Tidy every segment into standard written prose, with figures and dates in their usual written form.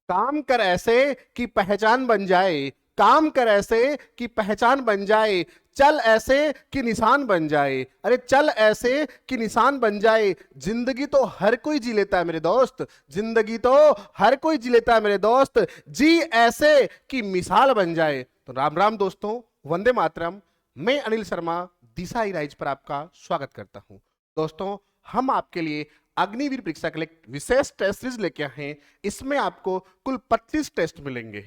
काम कर ऐसे कि पहचान बन जाए, काम कर ऐसे कि पहचान बन जाए, चल ऐसे कि निशान बन जाए। अरे चल ऐसे कि निशान बन जाए। जिंदगी तो हर कोई जी लेता है मेरे दोस्त, जिंदगी तो हर कोई जी लेता है मेरे दोस्त, जी ऐसे कि मिसाल बन जाए। तो राम राम दोस्तों, वंदे मातरम। मैं अनिल शर्मा दिशा इराइज पर आपका स्वागत करता हूं। दोस्तों, हम आपके लिए अग्निवीर परीक्षा के लिए एक विशेष टेस्ट सीरीज लेके आए हैं। इसमें आपको कुल 25 टेस्ट मिलेंगे।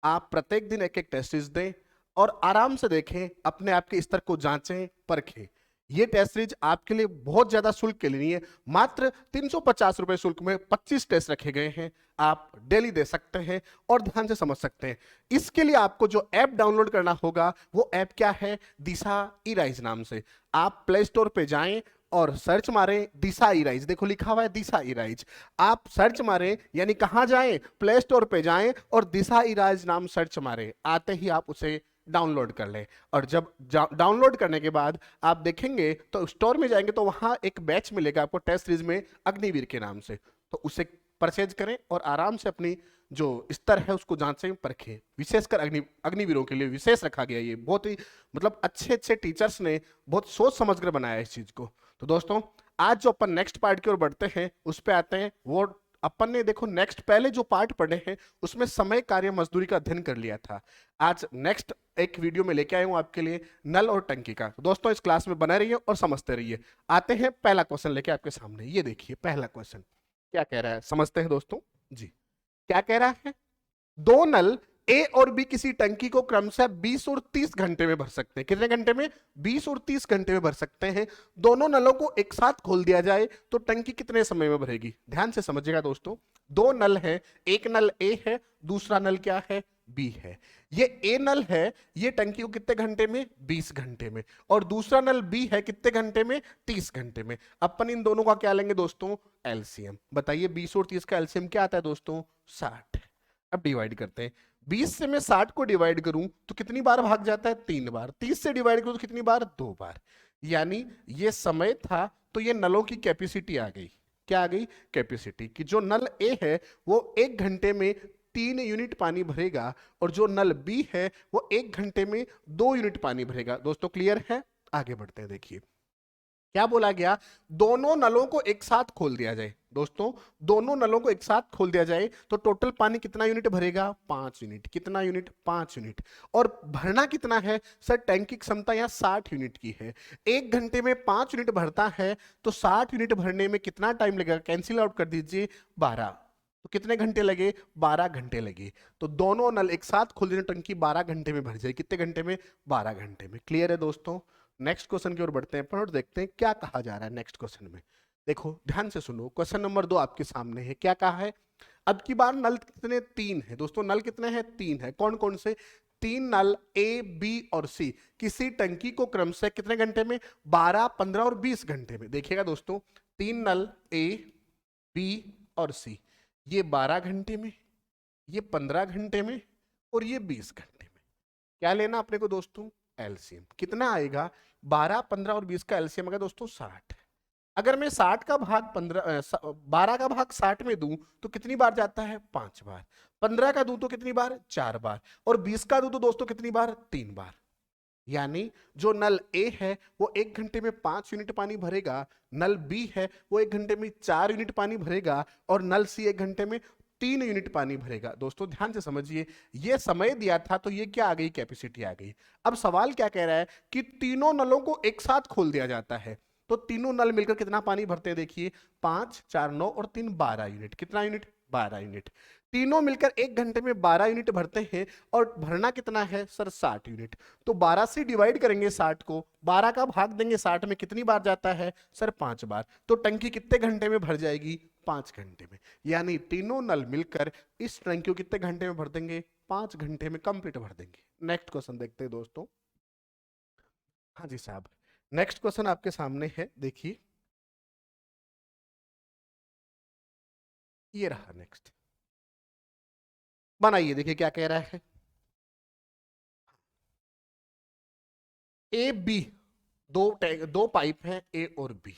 आप प्रत्येक दिन एक एक टेस्ट सीरीज दें और आराम से देखें, अपने आप के स्तर को जांचें, परखें। ये टेस्ट सीरीज आपके लिए बहुत ज्यादा शुल्क के लिए नहीं है। मात्र 350 रुपए शुल्क में 25 टेस्ट रखे गए हैं। आप डेली दे सकते हैं और ध्यान से समझ सकते हैं। इसके लिए आपको जो ऐप डाउनलोड करना होगा वो ऐप क्या है? दिशा इराइज नाम से। आप प्ले स्टोर पे जाएं और सर्च मारें दिशा इराइज। देखो लिखा हुआ है दिशा इराइज। आप सर्च मारें यानी कहां जाएं? प्ले स्टोर पे जाएं और दिशा इराइज नाम सर्च मारें। आते ही आप उसे डाउनलोड कर लें। और जब डाउनलोड करने के बाद आप देखेंगे तो स्टोर में जाएंगे तो वहां एक बैच मिलेगा आपको टेस्ट सीरीज में अग्निवीर के नाम से। तो उसे परचेज करें और आराम से अपनी जो स्तर है उसको जांचें, परखें। विशेषकर अग्निवीरों के लिए विशेष रखा गया। ये बहुत ही मतलब अच्छे अच्छे टीचर्स ने बहुत सोच समझकर बनाया इस चीज को। तो दोस्तों, आज जो अपन नेक्स्ट पार्ट की ओर बढ़ते हैं उस पे आते हैं। वो अपन ने देखो नेक्स्ट पहले जो पार्ट पढ़े हैं उसमें समय, कार्य, मजदूरी का अध्ययन कर लिया था। आज नेक्स्ट एक वीडियो में लेके आया हूं आपके लिए नल और टंकी का। तो दोस्तों, इस क्लास में बने रहिए और समझते रहिए। आते हैं पहला क्वेश्चन लेके आपके सामने। ये देखिए पहला क्वेश्चन क्या कह रहा है, समझते हैं दोस्तों जी। क्या कह रहा है? दो नल ए और बी किसी टंकी को क्रमशः 20 और 30 घंटे में भर सकते हैं। कितने घंटे में? 20 और 30 घंटे में भर सकते हैं। दोनों नलों को एक साथ खोल दिया जाए तो टंकी कितने समय में भरेगी? ध्यान से समझिएगा दोस्तों। दो नल है, एक नल ए है, दूसरा नल क्या है? बी है। ये ए नल है, ये टंकी को कितने घंटे में? 20 घंटे में। और दूसरा नल बी है, कितने घंटे में? 30 घंटे में। अपन इन दोनों का क्या लेंगे दोस्तों? एलसीएम। बताइए 20 और 30 का एलसीएम क्या आता है दोस्तों? 60। अब डिवाइड करते हैं। 20 से मैं 60 को डिवाइड करूं तो कितनी बार भाग जाता है? 3 बार। 30 से डिवाइड करूं तो कितनी बार? 2 बार। यानी ये समय था तो ये नलों की कैपेसिटी आ गई। क्या आ गई? कैपेसिटी। कि जो नल ए है वो 1 घंटे में 3 यूनिट पानी भरेगा और जो नल बी है वो 1 घंटे में 2 यूनिट पानी भरेगा। दोस्तों क्लियर है? आगे बढ़ते हैं। देखिए क्या बोला गया? दोनों नलों को एक साथ खोल दिया जाए। दोस्तों, दोनों नलों को एक साथ खोल दिया जाए तो टोटल पानी कितना यूनिट भरेगा? 5 यूनिट। कितना यूनिट? 5 यूनिट। और भरना कितना है सर? टैंक की क्षमता यहाँ 60 यूनिट की है। 1 घंटे में 5 यूनिट भरता है तो 60 यूनिट भरने में कितना टाइम लगेगा? कैंसिल आउट कर दीजिए, 12। तो कितने घंटे लगे? 12 घंटे लगे। तो दोनों नल एक साथ खोल देने टंकी 12 घंटे में भर जाए। कितने घंटे में? 12 घंटे में। क्लियर है दोस्तों? नेक्स्ट क्वेश्चन की ओर बढ़ते हैं और देखते हैं क्या कहा जा रहा है नेक्स्ट क्वेश्चन में। देखो ध्यान से सुनो, क्वेश्चन नंबर 2 आपके सामने है। क्या कहा है? अब की बार नल कितने? 3 है दोस्तों। नल कितने हैं? 3 है। कौन कौन से? 3 नल ए, बी और सी किसी टंकी को क्रमशः कितने घंटे में? 12, 15 और 20 घंटे में। देखिएगा दोस्तों, 3 नल ए, बी और सी, ये 12 घंटे में, ये 15 घंटे में और ये 20 घंटे में। क्या लेना अपने को दोस्तों? एलसीएम। कितना आएगा? 12, 15 और 20 का एलसीएम आएगा दोस्तों 60। अगर मैं 60 का भाग 12 का भाग 60 में दूं तो कितनी बार जाता है? 5 बार। 15 का दूं तो कितनी बार? 4 बार। और 20 का दूं तो दोस्तों कितनी बार? 3 बार। यानी जो नल ए है वो 1 घंटे में 5 यूनिट पानी भरेगा, नल बी है वो 1 घंटे में 4 यूनिट पानी भरेगा और नल सी 1 घंटे में 3 यूनिट पानी भरेगा। दोस्तों ध्यान से समझिए, ये समय दिया था तो ये क्या आ गई? कैपेसिटी आ गई। अब सवाल क्या कह रहा है कि तीनों नलों को एक साथ खोल दिया जाता है तो तीनों नल मिलकर कितना पानी भरते हैं? देखिए 5, 4, 9 और 3, 12 यूनिट। कितना यूनिट? 12 यूनिट। तीनों मिलकर 1 घंटे में 12 यूनिट भरते हैं और भरना कितना है सर? 60 यूनिट। तो 12 से डिवाइड करेंगे 60 को, 12 का भाग देंगे 60 में, कितनी बार जाता है सर? 5 बार। तो टंकी कितने घंटे में भर जाएगी? 5 घंटे में। यानी तीनों नल मिलकर इस टंकी को कितने घंटे में भर देंगे? 5 घंटे में कंप्लीट भर देंगे। नेक्स्ट क्वेश्चन देखते हैं दोस्तों। हाँ जी साहब, नेक्स्ट क्वेश्चन आपके सामने है। देखिए ये रहा नेक्स्ट। बनाइए, देखिए क्या कह रहा है। ए बी, दो पाइप हैं ए और बी।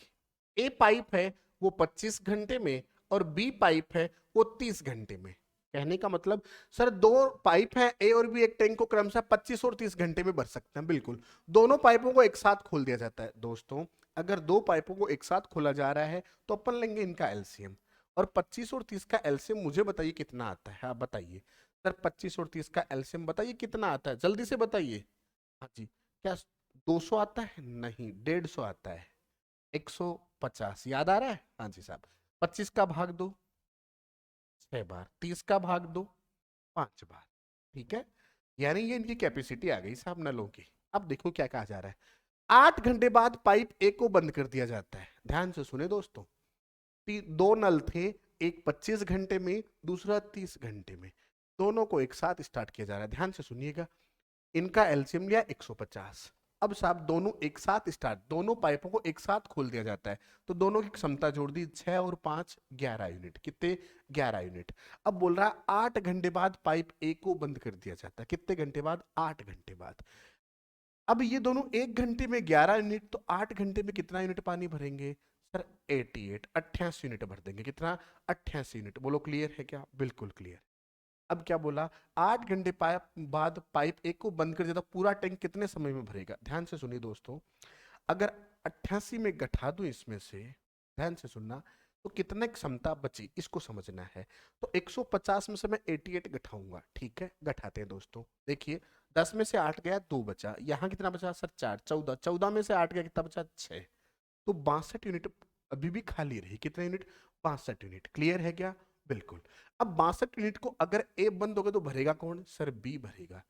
ए पाइप है वो 25 घंटे में और बी पाइप है वो 30 घंटे में। कहने का मतलब सर दो पाइप हैं ए और बी, एक टैंक को क्रमशः 25 और 30 घंटे में भर सकते हैं। बिल्कुल, दोनों पाइपों को एक साथ खोल दिया जाता है। दोस्तों अगर दो पाइपों को एक साथ खोला जा रहा है तो अपन लेंगे इनका एलसीएम, और 25 और 30 का एलसीएम मुझे बताइए कितना आता है। आप बताइए सर, 25 और 30 का एलसीएम बताइए कितना आता है, जल्दी से बताइए। हाँ जी, क्या 200 आता है? नहीं, 150 आता है। 150 याद आ रहा है? हाँ जी साहब। 25 का भाग दो 6 बार, 30 का भाग दो 5 बार, ठीक है। यानी ये इनकी कैपेसिटी आ गई साहब नलों की। अब देखो क्या कहा जा रहा है, 8 घंटे बाद पाइप ए को बंद कर दिया जाता है। ध्यान से सुने दोस्तों, दो नल थे, एक 25 घंटे में, दूसरा 30 घंटे में, दोनों को एक साथ स्टार्ट किया जा रहा है। ध्यान से सुनिएगा, इनका एलसीएम लिया 150। अब साहब दोनों एक साथ स्टार्ट, दोनों पाइपों को एक साथ खोल दिया जाता है, तो दोनों की क्षमता जोड़ दी, 6 और 5 11 यूनिट। कितने? 11 यूनिट। अब बोल रहा है 8 घंटे बाद पाइप ए को बंद कर दिया जाता है। कितने घंटे बाद? 8 घंटे बाद। अब ये दोनों एक घंटे में 11 यूनिट, तो 8 घंटे में कितना यूनिट पानी भरेंगे सर? 88 यूनिट भर देंगे। कितना? 88 यूनिट। बोलो क्लियर है क्या? बिल्कुल क्लियर। अब क्या बोला, 8 घंटे पाइप बाद पाइप एक को बंद कर दिया तो पूरा टैंक कितने समय में भरेगा? ध्यान से सुनिए दोस्तों, अगर 88 में घटा दूं इसमें से, ध्यान से सुनना, तो कितने क्षमता बची इसको समझना है। तो 150 में से मैं 88 घटाऊंगा, ठीक है। घटाते हैं दोस्तों, देखिए 10 में से 8 गया, 2 बचा। यहाँ कितना बचा सर? 4। 14, 14 में से 8 गया, कितना बचा? 6। तो 62 यूनिट अभी भी खाली रही। कितने यूनिट? 62 यूनिट। क्लियर है क्या? बिल्कुल। अब 62 यूनिट को अगर ए बंद हो गया तो भरेगा कौन सर? बी भरेगा।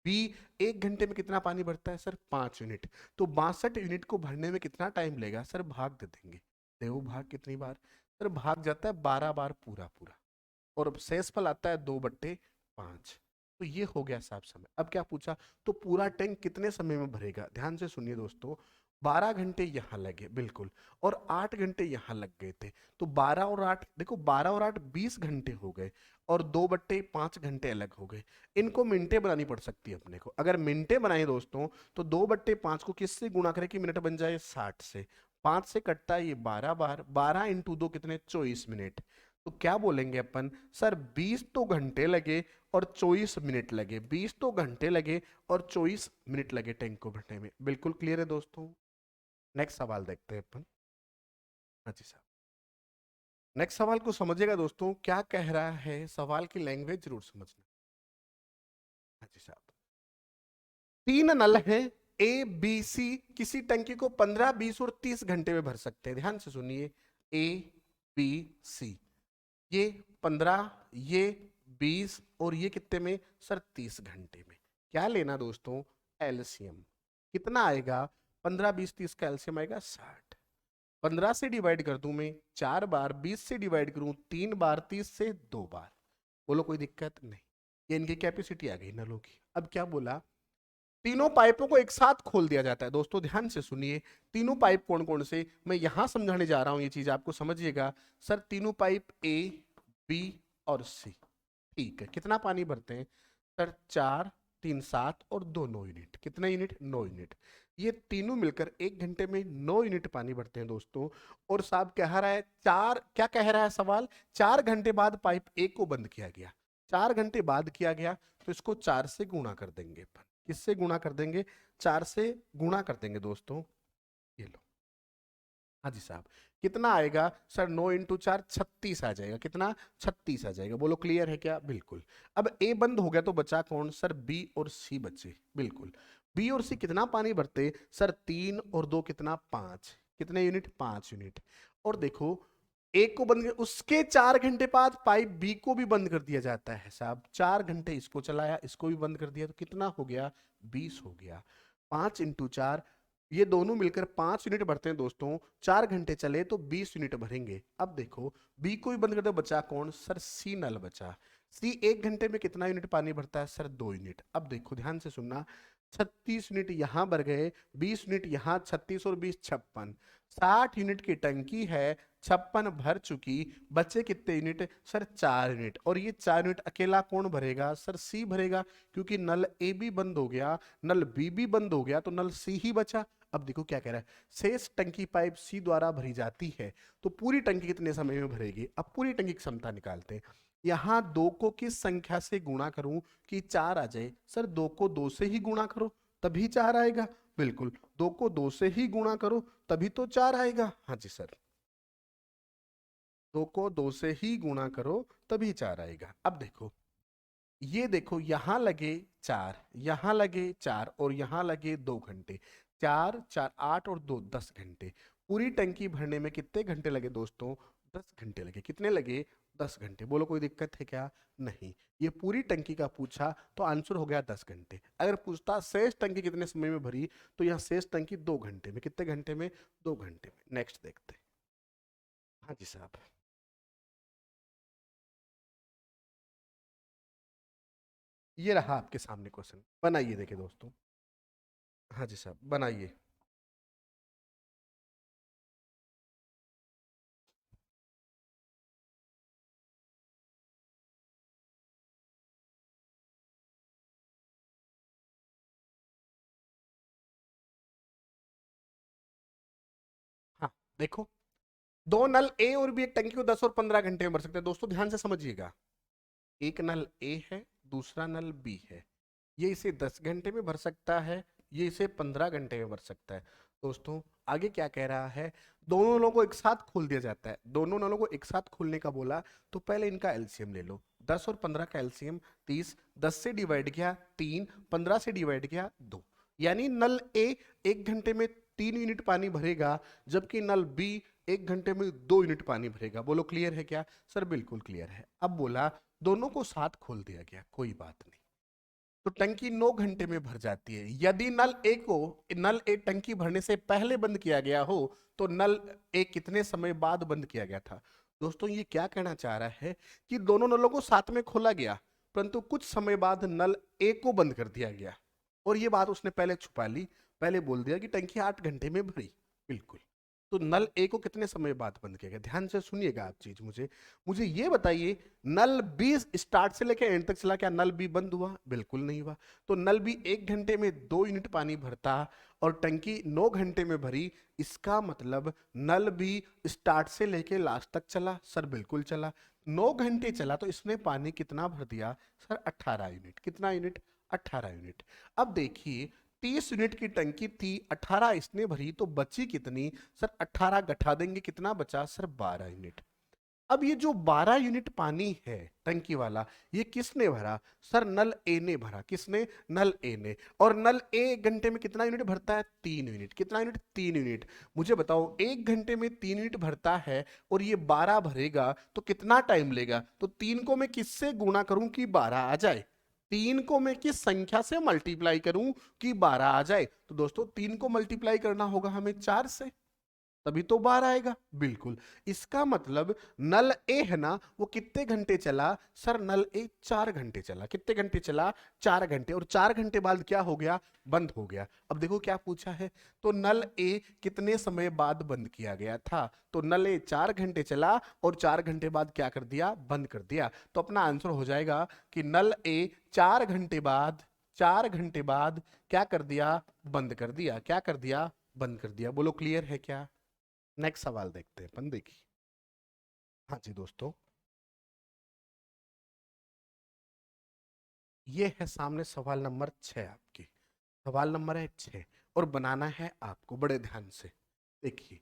बी एक घंटे में कितना पानी भरता है सर? 5 यूनिट। तो 62 यूनिट को भरने में कितना टाइम लेगा सर? भाग दे देंगे। देखो भाग कितनी बार सर? भाग जाता है 12 बार पूरा पूरा, और अब शेषफल आता है 2/5। तो ये हो गया साहब समय। अब क्या पूछा, तो पूरा टैंक कितने समय में भरेगा? ध्यान से सुनिए दोस्तों, 12 घंटे यहाँ लगे, बिल्कुल, और 8 घंटे यहाँ लग गए थे। तो 12 और 8, देखो 12 और 8 20 घंटे हो गए, और 2/5 घंटे अलग हो गए। इनको मिनटे बनानी पड़ सकती है अपने को। अगर मिनटे बनाए दोस्तों, तो 2/5 को किससे गुणा करें कि मिनट बन जाए? 60 से। 5 से कटता है ये 12 बार, 12 इंटू 2 कितने? 24 मिनट। तो क्या बोलेंगे अपन सर? 20 तो घंटे लगे और 24 मिनट लगे। 20 तो घंटे लगे और 24 मिनट लगे टैंक को भरने में। बिल्कुल क्लियर है दोस्तों। नेक्स्ट सवाल देखते हैं अपन। हाँ जी साहब, नेक्स्ट सवाल को समझिएगा दोस्तों, क्या कह रहा है सवाल की लैंग्वेज जरूर समझना। हाँ जी साहब, 3 नल हैं ए बी सी, किसी टंकी को 15, 20 और 30 घंटे में भर सकते हैं। ध्यान से सुनिए, ए बी सी, ये 15, ये 20 और ये कितने में सर? 30 घंटे में। क्या लेना दोस्तों? एलसीएम। कितना आएगा? 15, 20, 30 का एलसीएम आएगा 60। 15 से डिवाइड कर दूं मैं 4 बार, 20 से डिवाइड करूं 3 बार, 30 से 2 बार। बोलो कोई दिक्कत नहीं। ये इनकी कैपेसिटी आ गई नलों की। अब क्या बोला, तीनों पाइपों को एक साथ खोल दिया जाता है। दोस्तों ध्यान से सुनिए, तीनों पाइप कौन कौन से, मैं यहां समझाने जा रहा हूं, ये चीज आपको समझिएगा। सर तीनों पाइप ए बी और सी, ठीक है। कितना पानी भरते हैं सर? 4 3 7 और 2 9 यूनिट। कितने यूनिट? 9 यूनिट। ये तीनों मिलकर एक घंटे में 9 यूनिट पानी भरते हैं दोस्तों। और साहब कह रहा है चार, क्या कह रहा है सवाल? 4 घंटे बाद पाइप ए को बंद किया गया। 4 घंटे बाद किया गया, तो इसको 4 से गुणा कर देंगे अपन। किससे गुणा कर देंगे? 4 से गुणा कर देंगे दोस्तों। ये लो, हाँ जी साहब। कितना आएगा सर? 9 इंटू 4 36 आ जाएगा। कितना? 36 आ जाएगा। बोलो क्लियर है क्या? बिल्कुल। अब ए बंद हो गया तो बचा कौन सर? बी और सी बचे। बिल्कुल, बी और सी कितना पानी भरते सर? 3 और 2 कितना? 5। कितने यूनिट? 5 यूनिट। और देखो, एक को बंद उसके 4 घंटे बाद पाइप बी को भी बंद कर दिया जाता है साहब। 4 घंटे इसको चलाया, इसको भी बंद कर दिया, तो कितना हो गया? 20 हो गया। 5 इंटू 4, ये दोनों मिलकर 5 यूनिट भरते हैं दोस्तों। 4 घंटे चले तो 20 यूनिट भरेंगे। अब देखो, बी को भी बंद कर दो, बचा कौन सर? सी नल बचा। सी एक घंटे में कितना यूनिट पानी भरता है सर? 2 यूनिट। अब देखो ध्यान से सुनना, 36 यूनिट यहां भर गए, 20 यूनिट यहां, 36 और 20 56, 60 यूनिट की टंकी है, 56 भर चुकी, बचे कितने यूनिट सर? 4 यूनिट। और ये 4 यूनिट अकेला कौन भरेगा सर? सी भरेगा, क्योंकि नल ए भी बंद हो गया, नल बी भी बंद हो गया, तो नल सी ही बचा। अब देखो क्या कह रहा है, शेष टंकी पाइप सी द्वारा भरी जाती है, तो पूरी टंकी कितने समय में भरेगी? अब पूरी टंकी की क्षमता निकालते हैं। यहां 2 को किस संख्या से गुणा करूं कि 4 आ जाए? सर 2 को 2 से ही गुणा करो तभी 4 आएगा। बिल्कुल, 2 को 2 से ही गुणा करो तभी तो 4 आएगा। हाँ जी सर, 2 को 2 से ही गुणा करो तभी 4 आएगा। अब देखो, ये देखो, यहां लगे 4, यहां लगे 4 और यहां लगे 2 घंटे। 4 4 8 और 2 10 घंटे। पूरी टंकी भरने में कितने घंटे लगे दोस्तों? 10 घंटे लगे। कितने लगे? 10 घंटे। बोलो कोई दिक्कत है क्या? नहीं। ये पूरी टंकी का पूछा तो आंसर हो गया 10 घंटे। अगर पूछता शेष टंकी कितने समय में भरी, तो यहाँ शेष टंकी 2 घंटे में। कितने घंटे में? 2 घंटे में। नेक्स्ट देखते हैं। हाँ जी साहब, ये रहा आपके सामने क्वेश्चन। बनाइए, देखिए दोस्तों। हाँ जी साहब, बनाइए। हाँ, देखो, दो नल ए और बी एक टंकी को 10 और 15 घंटे में भर सकते हैं। दोस्तों ध्यान से समझिएगा, एक नल ए है, दूसरा नल बी है। ये इसे 10 घंटे में भर सकता है, ये इसे 15 घंटे में भर सकता है। दोस्तों आगे क्या कह रहा है? दोनों नलों को एक साथ खोल दिया जाता है। दोनों नलों को एक साथ खोलने का बोला तो पहले इनका एलसीएम ले लो। 10 और 15 का एलसीएम 30। 10 से डिवाइड किया 3, 15 से डिवाइड किया 2। यानी नल ए 1 घंटे में 3 यूनिट पानी भरेगा, जबकि नल बी 1 घंटे में 2 यूनिट पानी भरेगा। बोलो क्लियर है क्या? सर बिल्कुल क्लियर है। अब बोला दोनों को साथ खोल दिया गया, कोई बात नहीं, तो टंकी 9 घंटे में भर जाती है। यदि नल ए टंकी भरने से पहले बंद किया गया हो तो नल ए कितने समय बाद बंद किया गया था? दोस्तों ये क्या कहना चाह रहा है कि दोनों नलों को साथ में खोला गया, परंतु कुछ समय बाद नल ए को बंद कर दिया गया। और ये बात उसने पहले छुपा ली, पहले बोल दिया कि टंकी 8 घंटे में भरी। बिल्कुल, तो नल ए को कितने समय बाद बंद किया गया? ध्यान से सुनिएगा आप चीज। मुझे मुझे ये बताइए, नल बी स्टार्ट से लेकर एंड तक चला, क्या नल बी बंद हुआ? बिल्कुल नहीं हुआ। तो नल बी 1 घंटे में 2 यूनिट पानी भरता और टंकी 9 घंटे में भरी। इसका मतलब नल बी स्टार्ट से लेके लास्ट तक चला। सर बिल्कुल चला। 9 घंटे चला तो इसने पानी कितना भर दिया? Sir 18 unit. कितना यूनिट? 18 यूनिट। अब देखिए, 30 यूनिट की टंकी थी, 18 इसने भरी, तो बची कितनी? सर 18 घटा देंगे, कितना बचा? Sir 12 unit. अब ये जो 12 यूनिट पानी है टंकी वाला, ये किसने भरा? सर नल ए ने भरा। किसने? नल ए ने। और नल ए 1 घंटे में कितना यूनिट भरता है? 3 यूनिट। कितना यूनिट? 3 यूनिट। मुझे बताओ, 1 घंटे में 3 यूनिट भरता है और ये 12 भरेगा तो कितना टाइम लेगा? तो 3 को मैं किससे गुणा करूं कि 12 आ जाए? 3 को मैं किस संख्या से मल्टीप्लाई करूं कि 12 आ जाए? तो दोस्तों 3 को मल्टीप्लाई करना होगा हमें 4 से, तभी तो 12 आएगा। बिल्कुल। इसका मतलब नल ए है ना, वो कितने घंटे चला? सर नल ए 4 घंटे चला। कितने घंटे चला? 4 घंटे। और 4 घंटे बाद क्या हो गया? बंद हो गया। अब देखो क्या पूछा है, तो नल ए कितने समय बाद बंद किया गया था? तो नल ए 4 घंटे चला और 4 घंटे बाद क्या कर दिया? बंद कर दिया। तो अपना आंसर हो जाएगा कि नल ए 4 घंटे बाद क्या कर दिया? बंद कर दिया। क्या कर दिया? बंद कर दिया। बोलो क्लियर है क्या? नेक्स्ट सवाल देखते हैं अपन। देखिए, हाँ जी दोस्तों, ये है सामने सवाल नंबर 6 आपकी। सवाल नंबर है 6 और बनाना है आपको बड़े ध्यान से। देखिए,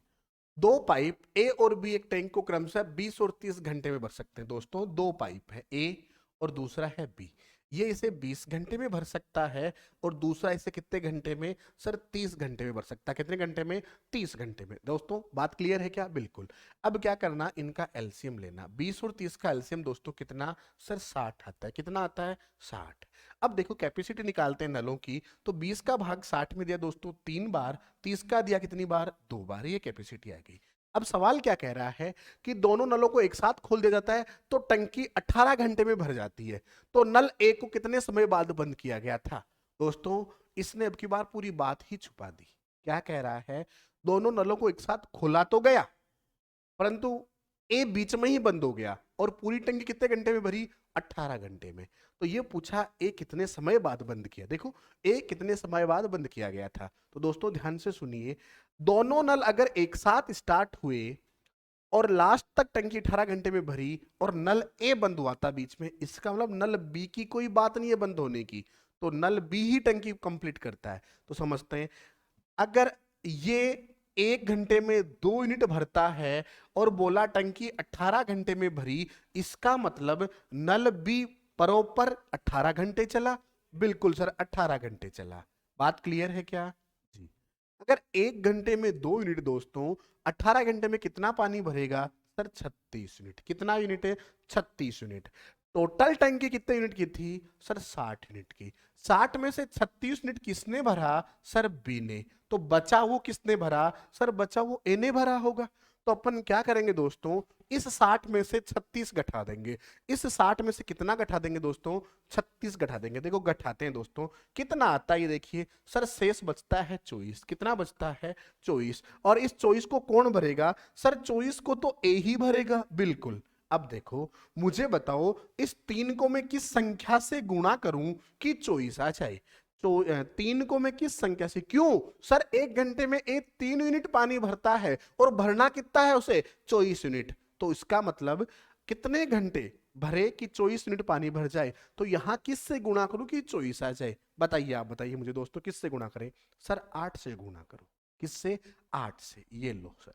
दो पाइप ए और बी एक टैंक को क्रमशः 20 और 30 घंटे में भर सकते हैं। दोस्तों दो पाइप है, ए और दूसरा है बी। ये इसे 20 घंटे में भर सकता है और दूसरा इसे कितने घंटे में? सर 30 घंटे में भर सकता है। कितने घंटे में? 30 घंटे में। दोस्तों बात क्लियर है क्या? बिल्कुल। अब क्या करना, इनका एलसीएम लेना। 20 और 30 का एलसीएम दोस्तों कितना? सर 60 आता है। कितना आता है? 60। अब देखो कैपेसिटी निकालते हैं नलों की, तो 20 का भाग 60 में दिया दोस्तों 3 बार, 30 का दिया कितनी बार? 2 बार। ये कैपेसिटी आ गई। अब सवाल क्या कह रहा है कि दोनों नलों को एक साथ खोल दिया जाता है तो टंकी 18 घंटे में भर जाती है। तो नल ए को कितने समय बाद बंद किया गया था? दोस्तों इसने अब की बार पूरी बात ही छुपा दी। क्या कह रहा है? दोनों नलों को एक साथ खोला तो गया, परंतु ए बीच में ही बंद हो गया और पूरी टंकी कितने घंटे में भरी? 18 घंटे में। तो ये पूछा ए कितने समय बाद बंद किया। देखो ए कितने समय बाद बंद किया गया था। तो दोस्तों ध्यान से सुनिए, दोनों नल अगर एक साथ स्टार्ट हुए और लास्ट तक टंकी 18 घंटे में भरी और नल ए बंद हुआ था बीच में, इसका मतलब नल बी की कोई बात नहीं है बंद होने की, तो नल बी ही टंकी कंप्लीट करता है। तो समझते हैं, अगर ये 1 घंटे में 2 यूनिट भरता है और बोला टंकी 18 घंटे में भरी, इसका मतलब नल बी प्रॉपर 18 घंटे चला। बिल्कुल सर, 18 घंटे चला। बात क्लियर है क्या जी? अगर 1 घंटे में 2 यूनिट दोस्तों, 18 घंटे में कितना पानी भरेगा सर? 36 यूनिट। कितना यूनिट है? 36 यूनिट। टोटल टंकी कितने यूनिट की थी सर? 60 यूनिट की। 60 में से 36 यूनिट किसने भरा सर? बी ने। तो बचा वो किसने भरा सर? बचा वो ए ने भरा होगा। तो अपन क्या करेंगे दोस्तों, इस 60 में से 36 घटा देंगे। इस 60 में से कितना घटा देंगे दोस्तों? 36 घटा देंगे। देखो घटाते हैं दोस्तों, कितना आता है ये देखिए सर, शेष बचता है 24। कितना बचता है? 24। और इस 24 को कौन भरेगा सर? 24 को तो ए ही भरेगा। बिल्कुल। अब देखो, मुझे बताओ इस 3 को मैं किस संख्या से गुणा करूं कि 24 आ जाए? तो 3 को मैं किस संख्या से? क्यों सर? 1 घंटे में एक 3 यूनिट पानी भरता है और भरना कितना है उसे? 24 यूनिट। तो इसका मतलब कितने घंटे भरे कि 24 यूनिट पानी भर जाए? तो यहां किस से गुणा करूं कि 24 आ जाए? बताइए, आप बताइए मुझे दोस्तों, किस से गुणा करें सर? 8 से गुणा करो। किससे? 8 से। ये लो सर,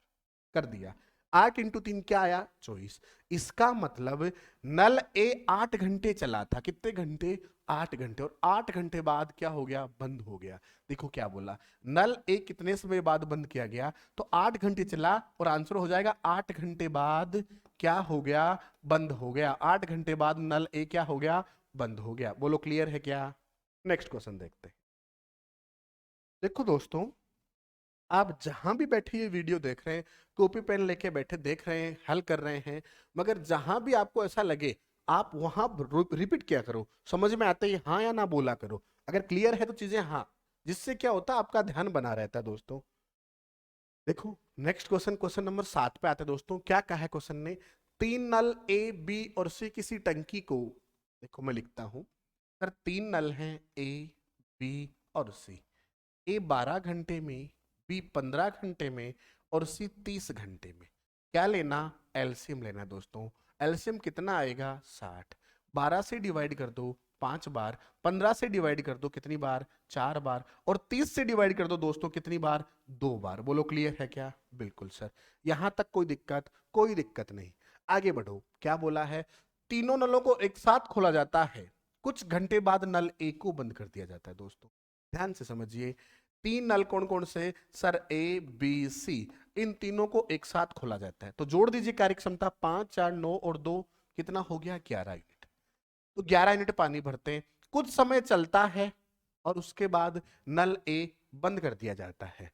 कर दिया। 8 इंटू 3 क्या आया? 24। इसका मतलब नल ए 8 घंटे चला था। कितने घंटे? 8 घंटे। और 8 घंटे बाद क्या हो गया? बंद हो गया। देखो क्या बोला, नल ए कितने समय बाद बंद किया गया? तो 8 घंटे चला और आंसर हो जाएगा 8 घंटे बाद क्या हो गया? बंद हो गया। 8 घंटे बाद नल ए क्या हो गया? बंद हो गया। बोलो क्लियर है क्या? नेक्स्ट क्वेश्चन देखते हैं। देखो दोस्तों, आप जहां भी बैठे ये वीडियो देख रहे हैं, कॉपी पेन लेके बैठे देख रहे हैं, हल कर रहे हैं, मगर जहां भी आपको ऐसा लगे आप वहां रिपीट किया करो। समझ में आते ही हाँ या ना बोला करो। अगर क्लियर है तो चीजें हाँ, जिससे क्या होता है आपका ध्यान बना रहता है दोस्तों। देखो नेक्स्ट क्वेश्चन, क्वेश्चन नंबर 7 पे आते हैं दोस्तों। क्या कहा है क्वेश्चन ने? 3 नल ए बी और सी किसी टंकी को, देखो मैं लिखता हूं सर, 3 नल हैं ए बी और सी। ए 12 घंटे में, बी 15 घंटे में और सी 30 घंटे में। क्या लेना? एलसीएम लेना दोस्तों। एलसीएम कितना आएगा? 60। 12 से डिवाइड कर दो 5 बार, 15 से डिवाइड कर दो कितनी बार? 4 बार, और 30 से डिवाइड कर दो दोस्तों कितनी बार? 2 बार। बोलो क्लियर है क्या? बिल्कुल सर। यहां तक कोई दिक्कत? कोई दिक्कत नहीं। आगे बढ़ो। क्या बोला है? तीनों नलों को एक साथ खोला जाता है, कुछ घंटे बाद नल ए को बंद कर दिया जाता है दोस्तों। ध्यान से समझिए, 3 नल कौन कौन से सर? A B C. इन तीनों को एक साथ खोला जाता है। तो जोड़ दीजिए कार्य क्षमता, 5 4 9 और 2 कितना हो गया? 11 यूनिट। तो 11 यूनिट पानी भरते हैं, कुछ समय चलता है और उसके बाद नल ए बंद कर दिया जाता है।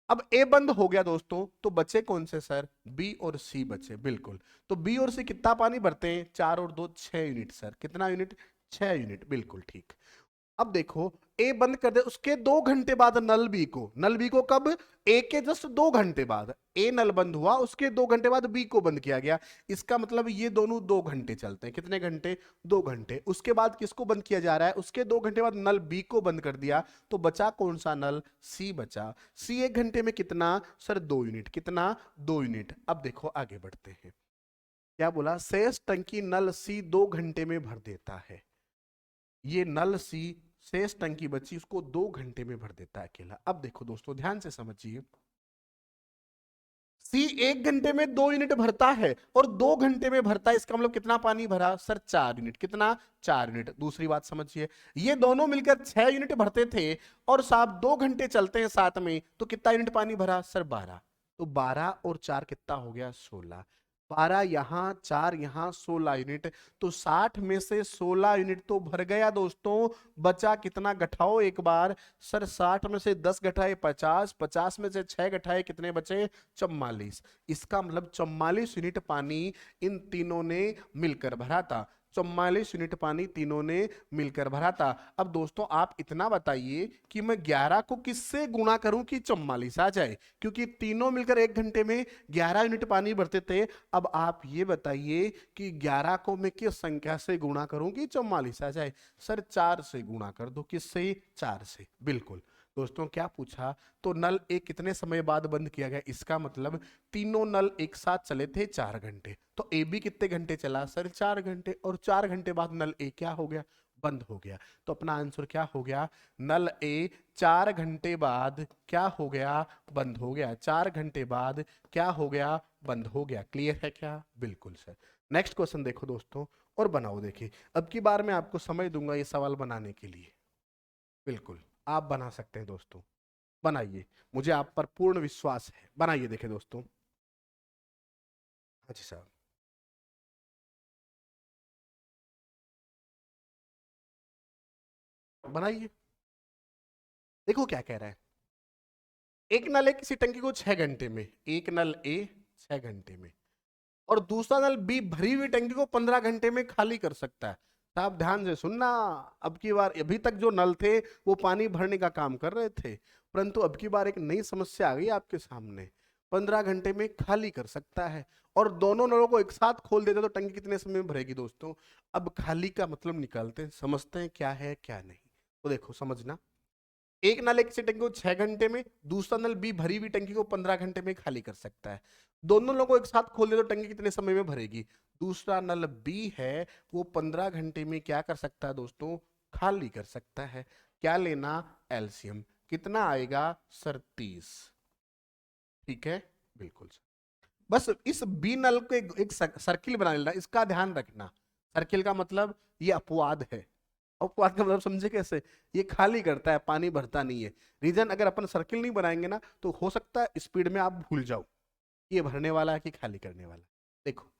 अब ए बंद हो गया दोस्तों, तो बचे कौन से सर? बी और सी बचे। बिल्कुल। तो बी और सी कितना पानी भरते हैं? 4 और 2 6 यूनिट सर। कितना यूनिट? 6 यूनिट। बिल्कुल ठीक। अब देखो, ए बंद कर दे, उसके 2 घंटे बाद नल बी को, नल बी को कब? ए के जस्ट 2 घंटे बाद ए नल बंद हुआ, उसके 2 घंटे बाद बी को बंद किया गया। इसका मतलब ये दोनों 2 घंटे चलते हैं। कितने घंटे? 2 घंटे। उसके बाद किसको बंद किया जा रहा है? उसके 2 घंटे बाद नल बी को बंद कर दिया। तो बचा कौन सा नल? सी बचा। सी 1 घंटे में कितना सर? 2 यूनिट। कितना? 2 यूनिट। अब देखो आगे बढ़ते हैं। क्या बोला? शेष टंकी नल सी 2 घंटे में भर देता है। ये नल सी शेष टंकी बची, उसको 2 घंटे में भर देता है अकेला। अब देखो दोस्तों, ध्यान से समझिए, सी 1 घंटे में 2 यूनिट भरता है और 2 घंटे में भरता है। इसका मतलब कितना पानी भरा सर? 4 यूनिट। कितना? 4 यूनिट। दूसरी बात समझिए, ये दोनों मिलकर 6 यूनिट भरते थे और साहब 2 घंटे चलते हैं साथ में, तो कितना यूनिट पानी भरा सर? 12। तो 12 और 4 कितना हो गया? 16। 12 यहां, 4 यहां, 16 यूनिट। तो 60 में से 16 यूनिट तो भर गया दोस्तों। बचा कितना? घटाओ एक बार सर। 60 में से 10 घटाए 50, 50 में से 6 घटाए कितने बचे? 44। इसका मतलब 44 यूनिट पानी इन तीनों ने मिलकर भरा था। 44 यूनिट पानी तीनों ने मिलकर भरा था। अब दोस्तों आप इतना बताइए कि मैं 11 को किससे गुणा करूं कि 44 आ जाए, क्योंकि तीनों मिलकर 1 घंटे में 11 यूनिट पानी भरते थे। अब आप ये बताइए कि 11 को मैं किस संख्या से गुणा करूं कि 44 आ जाए? सर 4 से गुणा कर दो। किससे? 4 से। बिल्कुल। दोस्तों क्या पूछा, तो नल ए कितने समय बाद बंद किया गया, इसका मतलब तीनों नल एक साथ चले थे 4 घंटे, तो ए बी कितने घंटे चला सर 4 घंटे, और 4 घंटे बाद नल ए क्या हो गया, बंद हो गया। तो अपना आंसर क्या हो गया, नल ए 4 घंटे बाद क्या हो गया, बंद हो गया। 4 घंटे बाद क्या हो गया, बंद हो गया। क्लियर है क्या, बिल्कुल सर। नेक्स्ट क्वेश्चन देखो दोस्तों और बनाओ। देखिए अब की बार मैं आपको समय दूंगा ये सवाल बनाने के लिए, बिल्कुल आप बना सकते हैं दोस्तों, बनाइए, मुझे आप पर पूर्ण विश्वास है, बनाइए। देखिए दोस्तों, हाँ जी साहब, बनाइए। देखो क्या कह रहा है, एक नल है किसी टंकी को 6 घंटे में, एक नल ए 6 घंटे में, और दूसरा नल बी भरी हुई टंकी को 15 घंटे में खाली कर सकता है। साहब ध्यान से सुनना, अब की बार अभी तक जो नल थे वो पानी भरने का काम कर रहे थे, परंतु अब की बार एक नई समस्या आ गई आपके सामने, 15 घंटे में खाली कर सकता है, और दोनों नलों को एक साथ खोल देते तो टंकी कितने समय में भरेगी दोस्तों। अब खाली का मतलब निकालते हैं, समझते हैं क्या है क्या नहीं। तो देखो समझना, एक नल एक टंकी को 6 घंटे में, दूसरा नल बी भरी हुई टंकी को 15 घंटे में खाली कर सकता है। दोनों नलों को एक साथ खोल दे तो टंकी कितने समय में भरेगी। दूसरा नल बी है वो 15 घंटे में क्या कर सकता है दोस्तों, खाली कर सकता है। क्या लेना, एलसीएम कितना आएगा सर 30, ठीक है, बिल्कुल सर। बस इस बी नल को एक सर्किल बना लेना, इसका ध्यान रखना। सर्किल का मतलब ये अपवाद है, अपवाद का मतलब समझे कैसे, ये खाली करता है पानी भरता नहीं है। रीजन अगर अपन सर्किल नहीं बनाएंगे ना तो हो सकता है स्पीड में आप भूल जाओ ये भरने वाला है कि खाली करने वाला है। देखो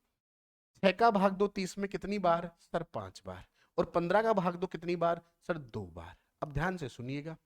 6 का भाग 2 30 में कितनी बार सर 5 बार, और 15 का भाग 2 कितनी बार सर 2 बार। अब ध्यान से सुनिएगा,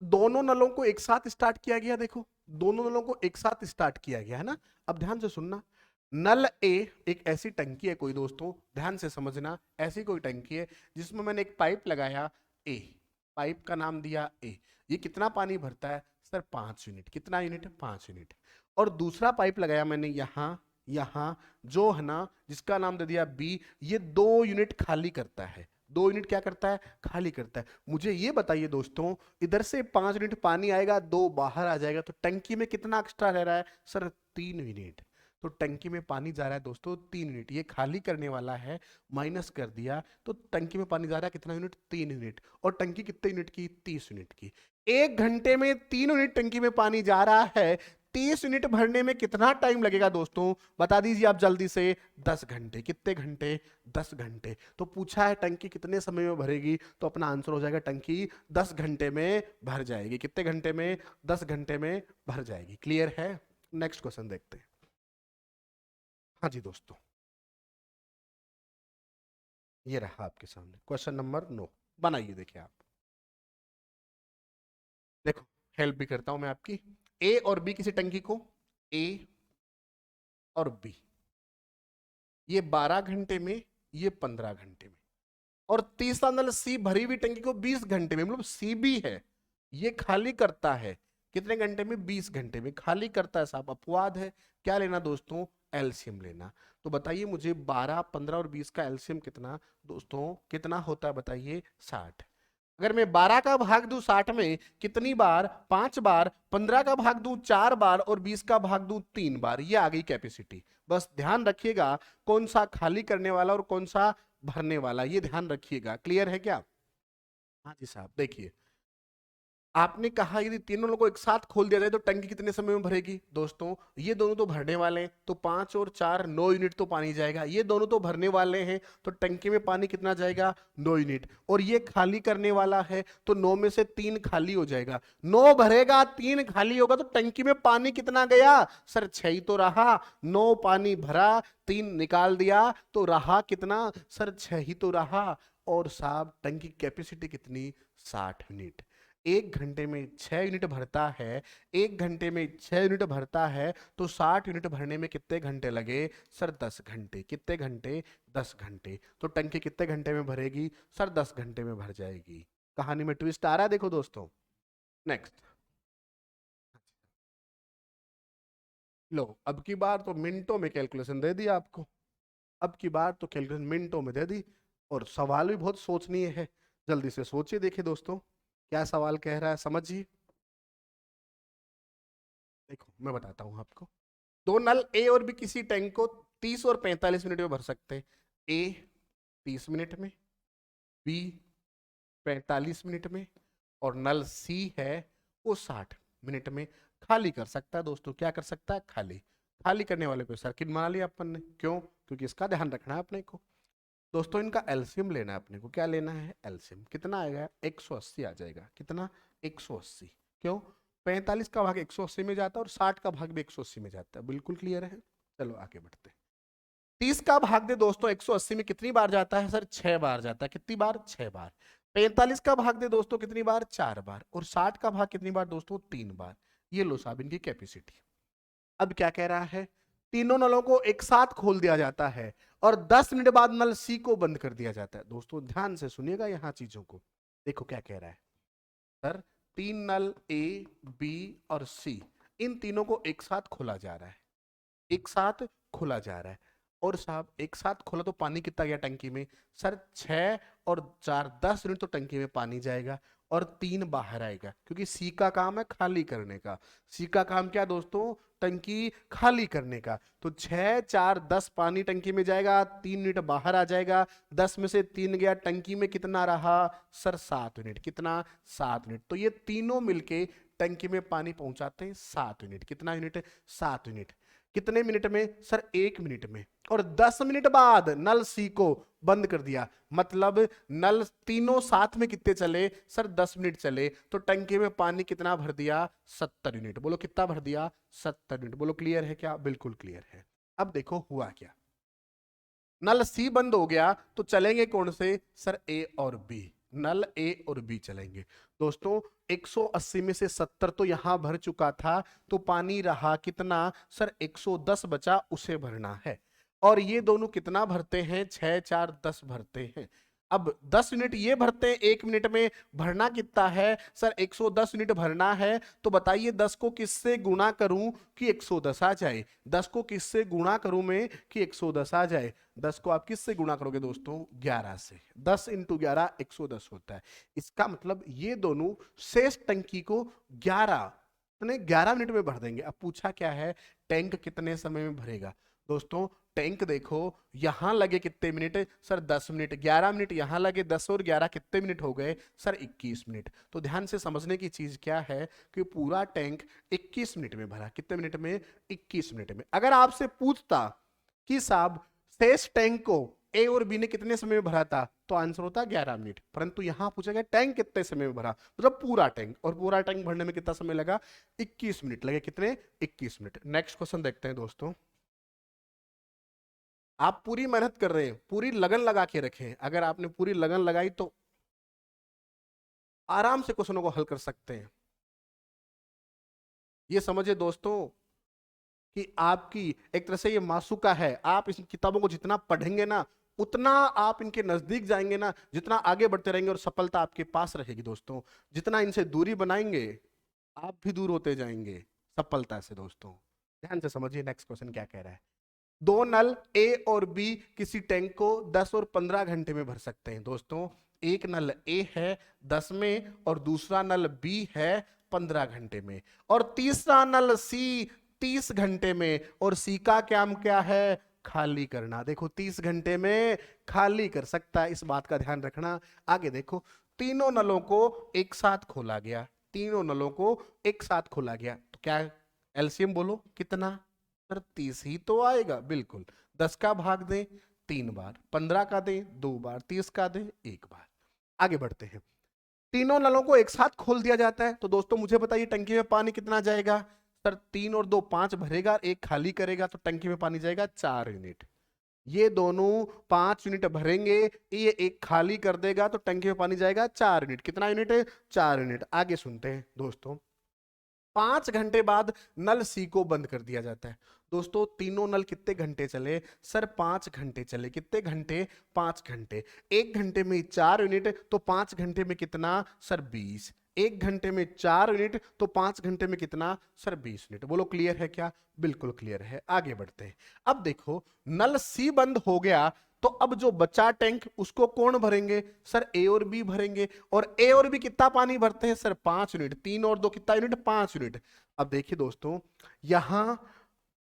दोनों नलों को एक साथ स्टार्ट किया गया, देखो दोनों नलों को एक साथ स्टार्ट किया गया है ना। अब ध्यान से सुनना, नल ए एक ऐसी टंकी है कोई दोस्तों, ध्यान से समझना, ऐसी कोई टंकी है जिसमें मैंने एक पाइप लगाया ए, पाइप का नाम दिया ए, ये कितना पानी भरता है सर 5 यूनिट, कितना यूनिट 5 यूनिट। और दूसरा पाइप लगाया मैंने यहां, यहां जो है ना जिसका नाम दे दिया बी, ये 2 यूनिट खाली करता है, 2 यूनिट क्या करता है, खाली करता है। मुझे ये बताइए दोस्तों, इधर से 5 यूनिट पानी आएगा, 2 बाहर आ जाएगा, तो टंकी में कितना एक्स्ट्रा रह रहा है सर 3 यूनिट। तो टंकी में पानी जा रहा है दोस्तों 3 यूनिट, ये खाली करने वाला है, माइनस कर दिया तो टंकी में पानी जा रहा है कितना यूनिट 3 यूनिट, और टंकी कितने यूनिट की 30 यूनिट की। 1 घंटे में 3 यूनिट टंकी में पानी जा रहा है, 30 यूनिट भरने में कितना टाइम लगेगा दोस्तों, बता दीजिए आप जल्दी से। 10 घंटे, कितने घंटे 10 घंटे। तो पूछा है टंकी कितने समय में भरेगी, तो अपना आंसर हो जाएगा टंकी 10 घंटे में भर जाएगी। कितने घंटे में, 10 घंटे में भर जाएगी। क्लियर है, नेक्स्ट क्वेश्चन देखते हैं। हाँ जी दोस्तों, ये रहा आपके सामने क्वेश्चन नंबर 9, बनाइए। देखिए आप, देखो हेल्प भी करता हूं मैं आपकी। ए और बी किसी टंकी को, ए और बी, ये 12 घंटे में, ये 15 घंटे में, और तीसरा नल सी भरी हुई टंकी को 20 घंटे में, मतलब सी भी है, ये खाली करता है कितने घंटे में, 20 घंटे में खाली करता है। साहब अपवाद है, क्या लेना दोस्तों, एलसीएम लेना। तो बताइए मुझे 12 15 और 20 का एलसीएम कितना दोस्तों, कितना होता है बताइए, 60। अगर मैं 12 का भाग दूं 60 में कितनी बार, 5 बार, 15 का भाग दूं 4 बार, और 20 का भाग दूं 3 बार, ये आ गई कैपेसिटी। बस ध्यान रखिएगा कौन सा खाली करने वाला और कौन सा भरने वाला, ये ध्यान रखिएगा। क्लियर है क्या, हाँ जी साहब। देखिए आपने कहा यदि तीनों लोगों को एक साथ खोल दिया जाए तो टंकी कितने समय में भरेगी दोस्तों, ये दोनों तो भरने वाले हैं, तो 5 और 4 9 यूनिट तो पानी जाएगा, ये दोनों तो भरने वाले हैं, तो टंकी में पानी कितना जाएगा 9 यूनिट, और ये खाली करने वाला है तो 9 में से 3 खाली हो जाएगा, 9 भरेगा 3 खाली होगा, तो टंकी में पानी कितना गया सर 6 ही तो रहा। 9 पानी भरा, 3 निकाल दिया, तो रहा कितना सर 6 ही तो रहा। और साहब टंकी कैपेसिटी कितनी, 60 यूनिट। 1 घंटे में 6 यूनिट भरता है, 1 घंटे में 6 यूनिट भरता है, तो 60 यूनिट भरने में कितने घंटे लगे सर 10 घंटे। कितने घंटे, 10 घंटे। तो टंकी कितने घंटे में भरेगी सर 10 घंटे में भर जाएगी। कहानी में ट्विस्ट आ रहा है, देखो दोस्तों। नेक्स्ट, लो अब की बार तो मिनटों में कैलकुलेशन दे दी आपको, अब की बार तो कैलकुलेशन मिनटों में दे दी, और सवाल भी बहुत सोचनीय है, जल्दी से सोचिए। देखिए दोस्तों, क्या सवाल कह रहा है समझिए। देखो मैं बताता हूं आपको। दो नल ए और बी किसी टैंक को 30 और 45 मिनट में भर सकते हैं। ए 30 मिनट में, बी 45 मिनट में, और नल सी है वो 60 मिनट में खाली कर सकता है। दोस्तों क्या कर सकता है? खाली। खाली करने वाले पे सर्किट बना लिया अपन ने। क्यों? क्योंकि इसका ध्यान रखना है अपने को। दोस्तों इनका एलसीएम लेना है अपने को। क्या लेना है? एलसीएम। कितना आएगा? 180 आ जाएगा। कितना? 180। क्यों? 45 का भाग 180 में जाता है और 60 का भाग भी 180 में जाता है। बिल्कुल क्लियर है। चलो आगे बढ़ते हैं। 30 का भाग दे दोस्तों 180 में कितनी बार जाता है? सर 6 बार जाता है। कितनी बार? 6 बार। 45 का भाग दे दोस्तों कितनी बार? 4 बार। और 60 का भाग कितनी बार दोस्तों? 3 बार। ये लो साहब इनकी कैपेसिटी। अब क्या कह रहा है? तीनों नलों को एक साथ खोल दिया जाता है और 10 मिनट बाद नल सी को बंद कर दिया जाता है। दोस्तों ध्यान से सुनिएगा यहां चीजों को। देखो क्या कह रहा है। सर 3 नल ए, बी और सी, इन तीनों को एक साथ खोला जा रहा है। एक साथ खोला जा रहा है। और साहब एक साथ खोला तो पानी कितना गया टंकी में? सर 6 और 4 10 मिनट तो टंकी में पानी जाएगा और 3 बाहर आएगा, क्योंकि सी का काम है खाली करने का। सी का काम क्या दोस्तों? टंकी खाली करने का। तो 6 4 10 पानी टंकी में जाएगा, 3 मिनट बाहर आ जाएगा। 10 में से 3 गया, टंकी में कितना रहा? Sir 7 minute. कितना? 7 मिनट। तो ये तीनों मिलके टंकी में पानी पहुंचाते हैं 7 मिनट। कितना यूनिट? 7 यूनिट। कितने मिनट में? सर 1 मिनट में। और 10 मिनट बाद नल सी को बंद कर दिया। मतलब नल तीनों साथ में कितने चले? सर 10 मिनट चले। तो टंकी में पानी कितना भर दिया? 70 यूनिट। बोलो कितना भर दिया? 70 यूनिट। बोलो क्लियर है क्या? बिल्कुल क्लियर है। अब देखो हुआ क्या। नल सी बंद हो गया तो चलेंगे कौन से? सर ए और बी। नल ए और बी चलेंगे। दोस्तों 180 में से 70 तो यहां भर चुका था, तो पानी रहा कितना? सर 110 बचा, उसे भरना है। और ये दोनों कितना भरते हैं? 6 4 10 भरते हैं। अब 10 यूनिट ये भरते हैं 1 मिनट में। भरना कितना है? सर 110 यूनिट भरना है। तो बताइए 10 को किससे गुणा करूं कि 110 आ जाए? 10 को किससे गुणा करूं मैं कि 110 आ जाए? 10 को आप किससे गुणा करोगे दोस्तों? 11 से। 10 इंटू 11 110 होता है। इसका मतलब ये दोनों शेष टंकी को 11 मिनट में भर देंगे। अब पूछा क्या है? टैंक कितने समय में भरेगा? दोस्तों टैंक देखो, यहां लगे कितने मिनट? Sir 10 minute. 11 मिनट यहां लगे, 10 और 11 कितने मिनट हो गए? Sir 21 minute. तो ध्यान से समझने की चीज क्या है कि पूरा टैंक 21 मिनट में भरा। कितने मिनट में? 21 मिनट में। अगर आपसे पूछता कि साहब शेष टैंक को ए और बी ने कितने समय में भरा था, तो आंसर होता 11 मिनट। परंतु यहां पूछा गया टैंक कितने समय में भरा, मतलब पूरा टैंक। और पूरा टैंक भरने में कितना समय लगा? 21 मिनट लगे। कितने? 21 मिनट। नेक्स्ट क्वेश्चन देखते हैं दोस्तों। आप पूरी मेहनत कर रहे हैं, पूरी लगन लगा के रखें। अगर आपने पूरी लगन लगाई तो आराम से क्वेश्चनों को हल कर सकते हैं। ये समझिए दोस्तों कि आपकी एक तरह से ये मासूका है। आप इस किताबों को जितना पढ़ेंगे ना, उतना आप इनके नजदीक जाएंगे ना, जितना आगे बढ़ते रहेंगे और सफलता आपके पास रहेगी। दोस्तों जितना इनसे दूरी बनाएंगे, आप भी दूर होते जाएंगे सफलता से। दोस्तों ध्यान से समझिए नेक्स्ट क्वेश्चन क्या कह रहा है। दो नल ए और बी किसी टैंक को 10 और 15 घंटे में भर सकते हैं। दोस्तों एक नल ए है 10 में और दूसरा नल बी है 15 घंटे में, और तीसरा नल सी 30 घंटे में। और सी का काम क्या है? खाली करना। देखो 30 घंटे में खाली कर सकता है, इस बात का ध्यान रखना। आगे देखो, तीनों नलों को एक साथ खोला गया। तीनों नलों को एक साथ खोला गया तो क्या एलसीएम बोलो कितना? सर 30 ही तो आएगा। बिल्कुल। 10 का भाग दें 3 बार, 15 का दें 2 बार, 30 का दें 1 बार। आगे बढ़ते हैं। तीनों नलों को एक साथ खोल दिया जाता है तो दोस्तों मुझे बताइए टंकी में पानी कितना जाएगा? सर 3 और 2 5 भरेगा, एक खाली करेगा, तो टंकी में पानी जाएगा 4 यूनिट। ये दोनों 5 यूनिट भरेंगे, ये एक खाली कर देगा, तो टंकी में पानी जाएगा 4 यूनिट। कितना यूनिट है? 4 यूनिट। आगे सुनते हैं दोस्तों। 5 घंटे बाद नल सी को बंद कर दिया जाता है। दोस्तों तीनों नल कितने घंटे चले? सर 5 घंटे चले। कितने घंटे? 5 घंटे। 1 घंटे में 4 यूनिट, तो 5 घंटे में कितना? सर 20। 1 घंटे में 4 यूनिट, तो 5 घंटे में कितना सर 20 यूनिट। बोलो क्लियर है क्या? बिल्कुल क्लियर है। आगे बढ़ते हैं। अब देखो नल सी बंद हो गया, तो अब जो बचा टैंक उसको कौन भरेंगे? सर ए और बी भरेंगे। और ए और बी कितना पानी भरते हैं सर? 5 यूनिट। 3 और 2 कितना यूनिट? 5 यूनिट। अब देखिए दोस्तों, यहां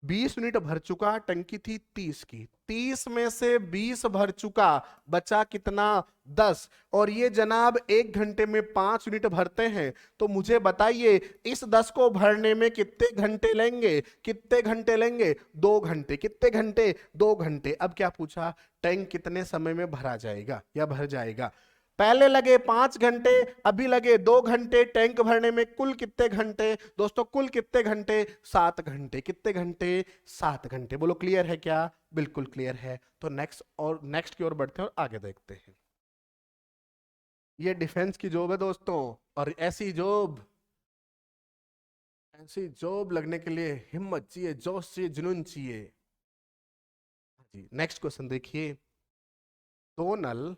20 यूनिट भर चुका, टंकी थी 30 की, 30 में से 20 भर चुका, बचा कितना? 10। और ये जनाब 1 घंटे में 5 यूनिट भरते हैं, तो मुझे बताइए इस 10 को भरने में कितने घंटे लेंगे? कितने घंटे लेंगे? 2 घंटे। कितने घंटे? 2 घंटे। अब क्या पूछा? टैंक कितने समय में भरा जाएगा या भर जाएगा? पहले लगे 5 घंटे, अभी लगे 2 घंटे। टैंक भरने में कुल कितने घंटे दोस्तों? कुल कितने घंटे? 7 घंटे। कितने घंटे? 7 घंटे। बोलो क्लियर है क्या? बिल्कुल क्लियर है। तो नेक्स्ट की ओर बढ़ते हैं और आगे देखते हैं। ये डिफेंस की जॉब है दोस्तों, और ऐसी जॉब लगने के लिए हिम्मत चाहिए, जोश चाहिए, जुनून चाहिए। जी नेक्स्ट क्वेश्चन देखिए। दो नल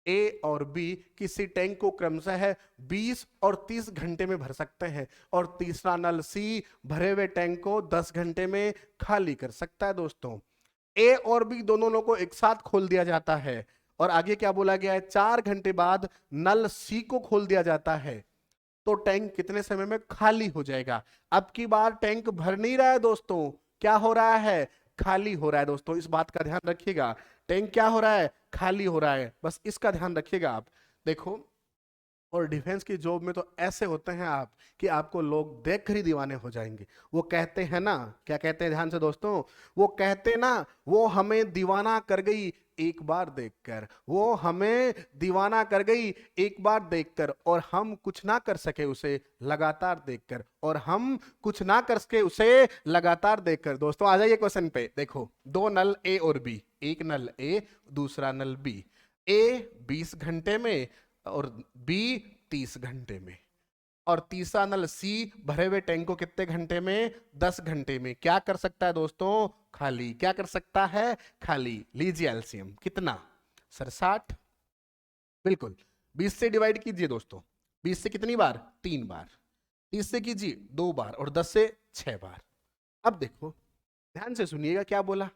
ए और बी किसी टैंक को क्रमशः 20 और 30 घंटे में भर सकते हैं, और तीसरा नल सी भरे हुए टैंक को 10 घंटे में खाली कर सकता है। दोस्तों ए और बी दोनों नलों को एक साथ खोल दिया जाता है, और आगे क्या बोला गया है? 4 घंटे बाद नल सी को खोल दिया जाता है, तो टैंक कितने समय में खाली हो जाएगा? अब की बार टैंक भर नहीं रहा है दोस्तों, क्या हो रहा है? खाली हो रहा है। दोस्तों इस बात का ध्यान रखिएगा, टैंक क्या हो रहा है? खाली हो रहा है, बस इसका ध्यान रखिएगा आप। देखो, और डिफेंस की जॉब में तो ऐसे होते हैं आप कि आपको लोग देख कर ही दीवाने हो जाएंगे। वो कहते हैं ना, क्या कहते हैं ध्यान से दोस्तों? वो कहते ना, वो हमें दीवाना कर गई एक बार देखकर, वो हमें दीवाना कर गई एक बार देखकर, और हम कुछ ना कर सके उसे लगातार देखकर, और हम कुछ ना कर सके उसे लगातार देखकर। दोस्तों आ जाइए क्वेश्चन पे। देखो दो नल ए और बी, एक नल ए दूसरा नल बी। ए 20 घंटे में और बी 30 घंटे में, और तीसरा नल सी भरे हुए टैंक को कितने घंटे में? 10 घंटे में। क्या कर सकता है दोस्तों? खाली। क्या कर सकता है? खाली। लीजिए एलसीएम कितना सर? 60। बिल्कुल। 20 से डिवाइड कीजिए दोस्तों, 20 से कितनी बार? 3 बार। 30 से कीजिए 2 बार, और 10 से 6 बार। अब देखो ध्यान से सुनिएगा क्या बोला।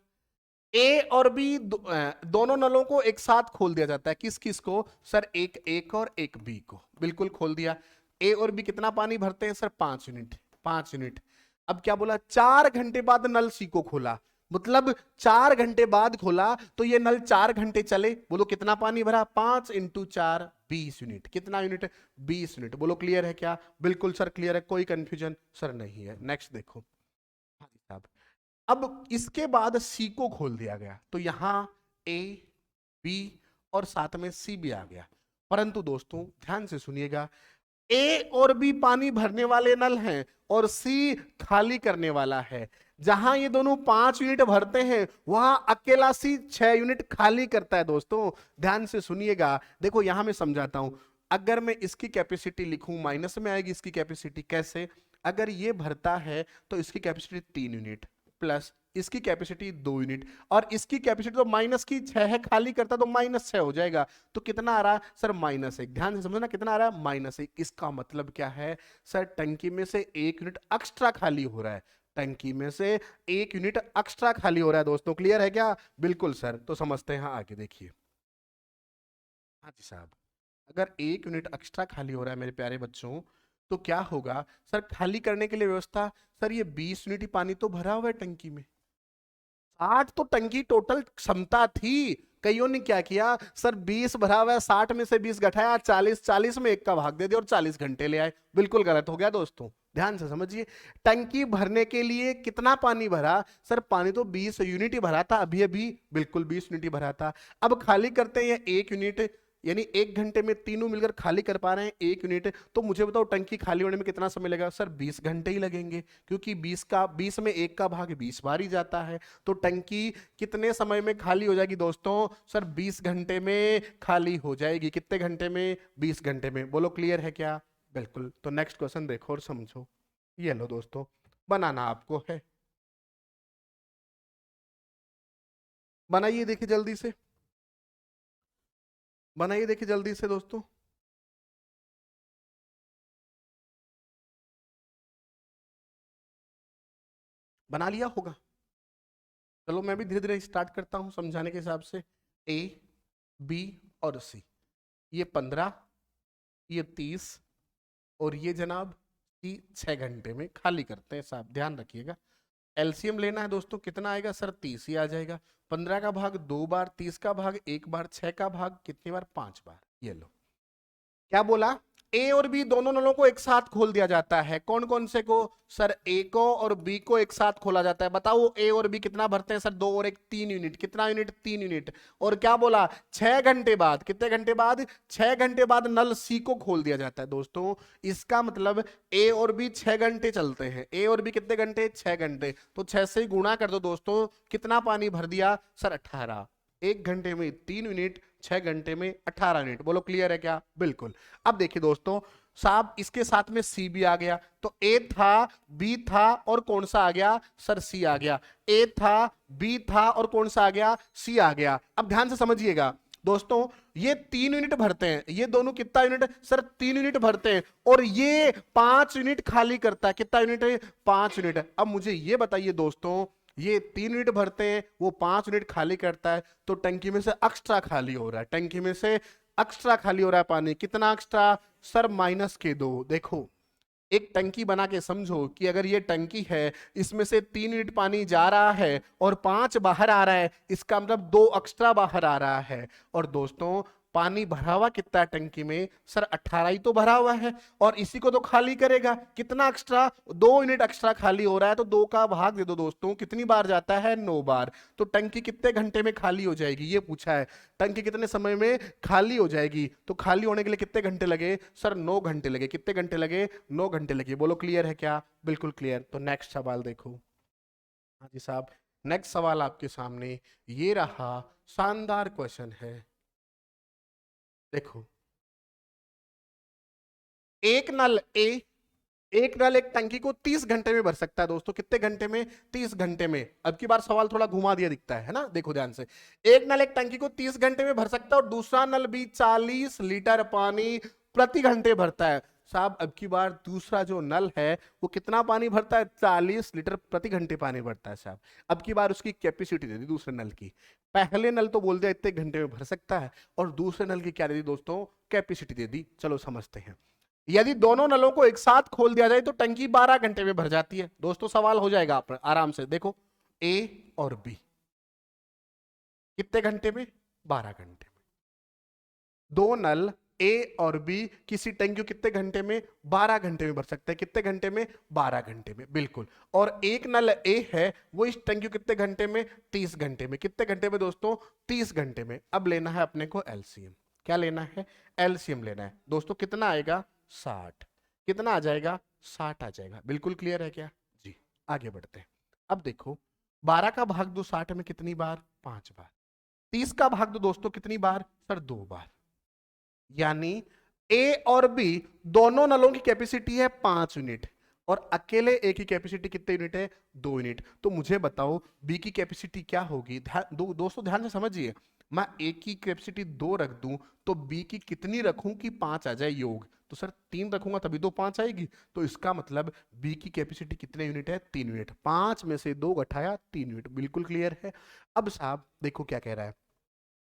ए और बी दोनों नलों को एक साथ खोल दिया जाता है। किस किस को सर? एक और एक बी को। बिल्कुल खोल दिया। ए और बी कितना पानी भरते हैं सर? 5 यूनिट। 5 यूनिट। अब क्या बोला? 4 घंटे बाद नल सी को खोला, मतलब 4 घंटे बाद खोला तो ये नल 4 घंटे चले। बोलो कितना पानी भरा? 5 इंटू 4 20 यूनिट। कितना यूनिट? 20 यूनिट। बोलो क्लियर है क्या? बिल्कुल सर क्लियर है, कोई कंफ्यूजन सर नहीं है। नेक्स्ट देखो। हाँ जी साहब। अब इसके बाद सी को खोल दिया गया, तो यहां ए बी और साथ में सी भी आ गया। परंतु दोस्तों ध्यान से सुनिएगा, ए और बी पानी भरने वाले नल हैं और सी खाली करने वाला है। जहां ये दोनों 5 यूनिट भरते हैं, वहां अकेला सी 6 यूनिट खाली करता है। दोस्तों ध्यान से सुनिएगा, देखो यहां मैं समझाता हूं। अगर मैं इसकी कैपेसिटी लिखूं, माइनस में आएगी इसकी कैपेसिटी। कैसे? अगर ये भरता है तो इसकी कैपेसिटी 3 यूनिट, प्लस इसकी कैपेसिटी 2 यूनिट, और इसकी कैपेसिटी तो माइनस की 6 है, खाली करता तो -6 हो जाएगा। तो कितना आ रहा है सर? -1। ध्यान से समझना कितना आ रहा है? -1। इसका मतलब क्या है सर? टंकी में से 1 यूनिट एक्स्ट्रा खाली हो रहा है। टंकी में से 1 यूनिट एक्स्ट्रा खाली हो रहा है। दोस्तों क्लियर है क्या? बिल्कुल सर। तो समझते हैं आगे, देखिए। हाँ जी साहब, अगर 1 यूनिट एक्स्ट्रा खाली हो रहा है मेरे प्यारे बच्चों, तो क्या होगा सर? खाली करने के लिए व्यवस्था, सर ये 20 यूनिट ही पानी तो भरा हुआ है टंकी में। 60 तो टंकी टोटल क्षमता थी। कईयों ने क्या किया सर? 20 भरा हुआ है, 60 में से 20 घटाया, 40, 40 में 1 का भाग दे दिया और 40 घंटे ले आए। बिल्कुल गलत हो गया दोस्तों, ध्यान से समझिए। टंकी भरने के लिए कितना पानी भरा सर? पानी तो 20 यूनिट ही भरा था अभी अभी, बिल्कुल 20 यूनिट ही भरा था। अब खाली करते हैं 1 यूनिट, यानी 1 घंटे में तीनों मिलकर खाली कर पा रहे हैं 1 यूनिट। तो मुझे बताओ टंकी खाली होने में कितना समय लगेगा सर? 20 घंटे ही लगेंगे, क्योंकि 20 में 1 का भाग 20 बार ही जाता है। तो टंकी कितने समय में खाली हो जाएगी दोस्तों? सर 20 घंटे में खाली हो जाएगी। कितने घंटे में? 20 घंटे में। बोलो क्लियर है क्या? बिल्कुल। तो नेक्स्ट क्वेश्चन देखो और समझो। ये लो दोस्तों, बनाना आपको है, बनाइए देखिए जल्दी से, बनाइए देखिए जल्दी से दोस्तों। बना लिया होगा। चलो मैं भी धीरे धीरे स्टार्ट करता हूं समझाने के हिसाब से। ए, बी और सी, ये 15, ये 30 और ये जनाब सी 6 घंटे में खाली करते हैं साहब, ध्यान रखिएगा। एलसीएम लेना है दोस्तों, कितना आएगा सर? 30 ही आ जाएगा। 15 का भाग 2 बार, 30 का भाग 1 बार, 6 का भाग कितनी बार? 5 बार। ये लो, क्या बोला? ए और बी दोनों नलों को एक साथ खोल दिया जाता है। कौन कौन से को? सर ए को और बी को एक साथ खोला जाता है। बताओ ए और बी कितना भरते हैं सर? 2 और 1 3 यूनिट। कितना यूनिट? 3 यूनिट। और क्या बोला? 6 घंटे बाद। कितने घंटे बाद? 6 घंटे बाद नल सी को खोल दिया जाता है दोस्तों। इसका मतलब ए और बी 6 घंटे चलते हैं। ए और बी कितने घंटे? 6 घंटे। तो 6 से गुणा कर दो दोस्तों, कितना पानी भर दिया सर? 18। 1 घंटे में 3 यूनिट, 6 घंटे में 18 यूनिट। बोलो क्लियर है क्या? बिल्कुल। अब देखिए दोस्तों साहब, इसके साथ में सी भी आ गया, तो ए था, बी था और कौन सा आ गया सर? सी आ गया। ए था, बी था और कौन सा आ गया? सी आ गया। अब ध्यान से समझिएगा दोस्तों, ये 3 यूनिट भरते हैं, ये दोनों कितना यूनिट सर? 3 यूनिट भरते हैं, और ये 5 यूनिट खाली करता है। कितना यूनिट है? 5 यूनिट। अब मुझे ये बताइए दोस्तों, ये 3 यूनिट भरते हैं, वो 5 यूनिट खाली करता है, तो टंकी में से एक्स्ट्रा खाली हो रहा है। टंकी में से एक्स्ट्रा खाली हो रहा है पानी। कितना एक्स्ट्रा सर? -2। देखो, एक टंकी बना के समझो कि अगर ये टंकी है, इसमें से 3 यूनिट पानी जा रहा है और 5 बाहर आ रहा है, इसका मतलब 2 एक्स्ट्रा बाहर आ रहा है। और दोस्तों पानी भरा हुआ कितना है टंकी में सर? 18 ही तो भरा हुआ है, और इसी को तो खाली करेगा। कितना एक्स्ट्रा? 2 यूनिट एक्स्ट्रा खाली हो रहा है, तो 2 का भाग दे दो दोस्तों, कितनी बार जाता है? 9 बार। तो टंकी कितने घंटे में खाली हो जाएगी? ये पूछा है। टंकी कितने समय में खाली हो जाएगी? तो खाली होने के लिए कितने घंटे लगे सर? 9 घंटे लगे। कितने घंटे लगे? 9 घंटे लगे। बोलो क्लियर है क्या? बिल्कुल क्लियर। तो नेक्स्ट सवाल देखो। हाँ जी साहब, नेक्स्ट सवाल आपके सामने ये रहा, शानदार क्वेश्चन है। देखो, एक नल एक टंकी को 30 घंटे में भर सकता है दोस्तों। कितने घंटे में? 30 घंटे में। अब की बार सवाल थोड़ा घुमा दिया दिखता है ना, देखो ध्यान से। एक नल एक टंकी को 30 घंटे में भर सकता है, और दूसरा नल भी 40 लीटर पानी प्रति घंटे भरता है। साहब अब की बार दूसरा जो नल है वो कितना पानी भरता है? 40 लीटर प्रति घंटे पानी भरता है साहब। अब की बार उसकी कैपेसिटी दे दी दूसरे नल की। पहले नल तो बोल दिया इतने घंटे में भर सकता है, और दूसरे नल की क्या दे दी दोस्तों? कैपेसिटी दे दी। चलो समझते हैं। यदि दोनों नलों को एक साथ खोल दिया जाए तो टंकी 12 घंटे में भर जाती है। दोस्तों सवाल हो जाएगा आप आराम से। देखो, ए और बी कितने घंटे में? 12 घंटे में। दो नल ए और बी किसी टंकी को कितने घंटे में? 12 घंटे में भर सकते हैं। कितने घंटे में? 12 घंटे में। बिल्कुल। और एक नल ए है, वो इस टंकी को कितने घंटे में? 30 घंटे में। कितने घंटे में दोस्तों? 30 घंटे में। अब लेना है अपने को एलसीएम। क्या लेना है? एलसीएम लेना है दोस्तों। कितना आएगा? 60। कितना आ जाएगा? 60 आ जाएगा। बिल्कुल क्लियर है क्या जी? आगे बढ़ते हैं। अब देखो, 12 का भाग दो 60 में कितनी बार? 5 बार। 30 का भाग दो दोस्तों कितनी बार सर? 2 बार। यानी ए और बी दोनों नलों की कैपेसिटी है 5 यूनिट, और अकेले ए की कैपेसिटी कितने यूनिट है? 2 यूनिट। तो मुझे बताओ बी की कैपेसिटी क्या होगी? दोस्तों ध्यान से समझिए, मैं ए की कैपेसिटी 2 रख दूं तो बी की कितनी रखूं कि 5 आ जाए योग? तो सर 3 रखूंगा तभी तो 5 आएगी। तो इसका मतलब बी की कैपेसिटी कितने यूनिट है? 3 यूनिट। 5 में से 2 घटाया 3 यूनिट। बिल्कुल क्लियर है। अब साहब देखो क्या कह रहा है,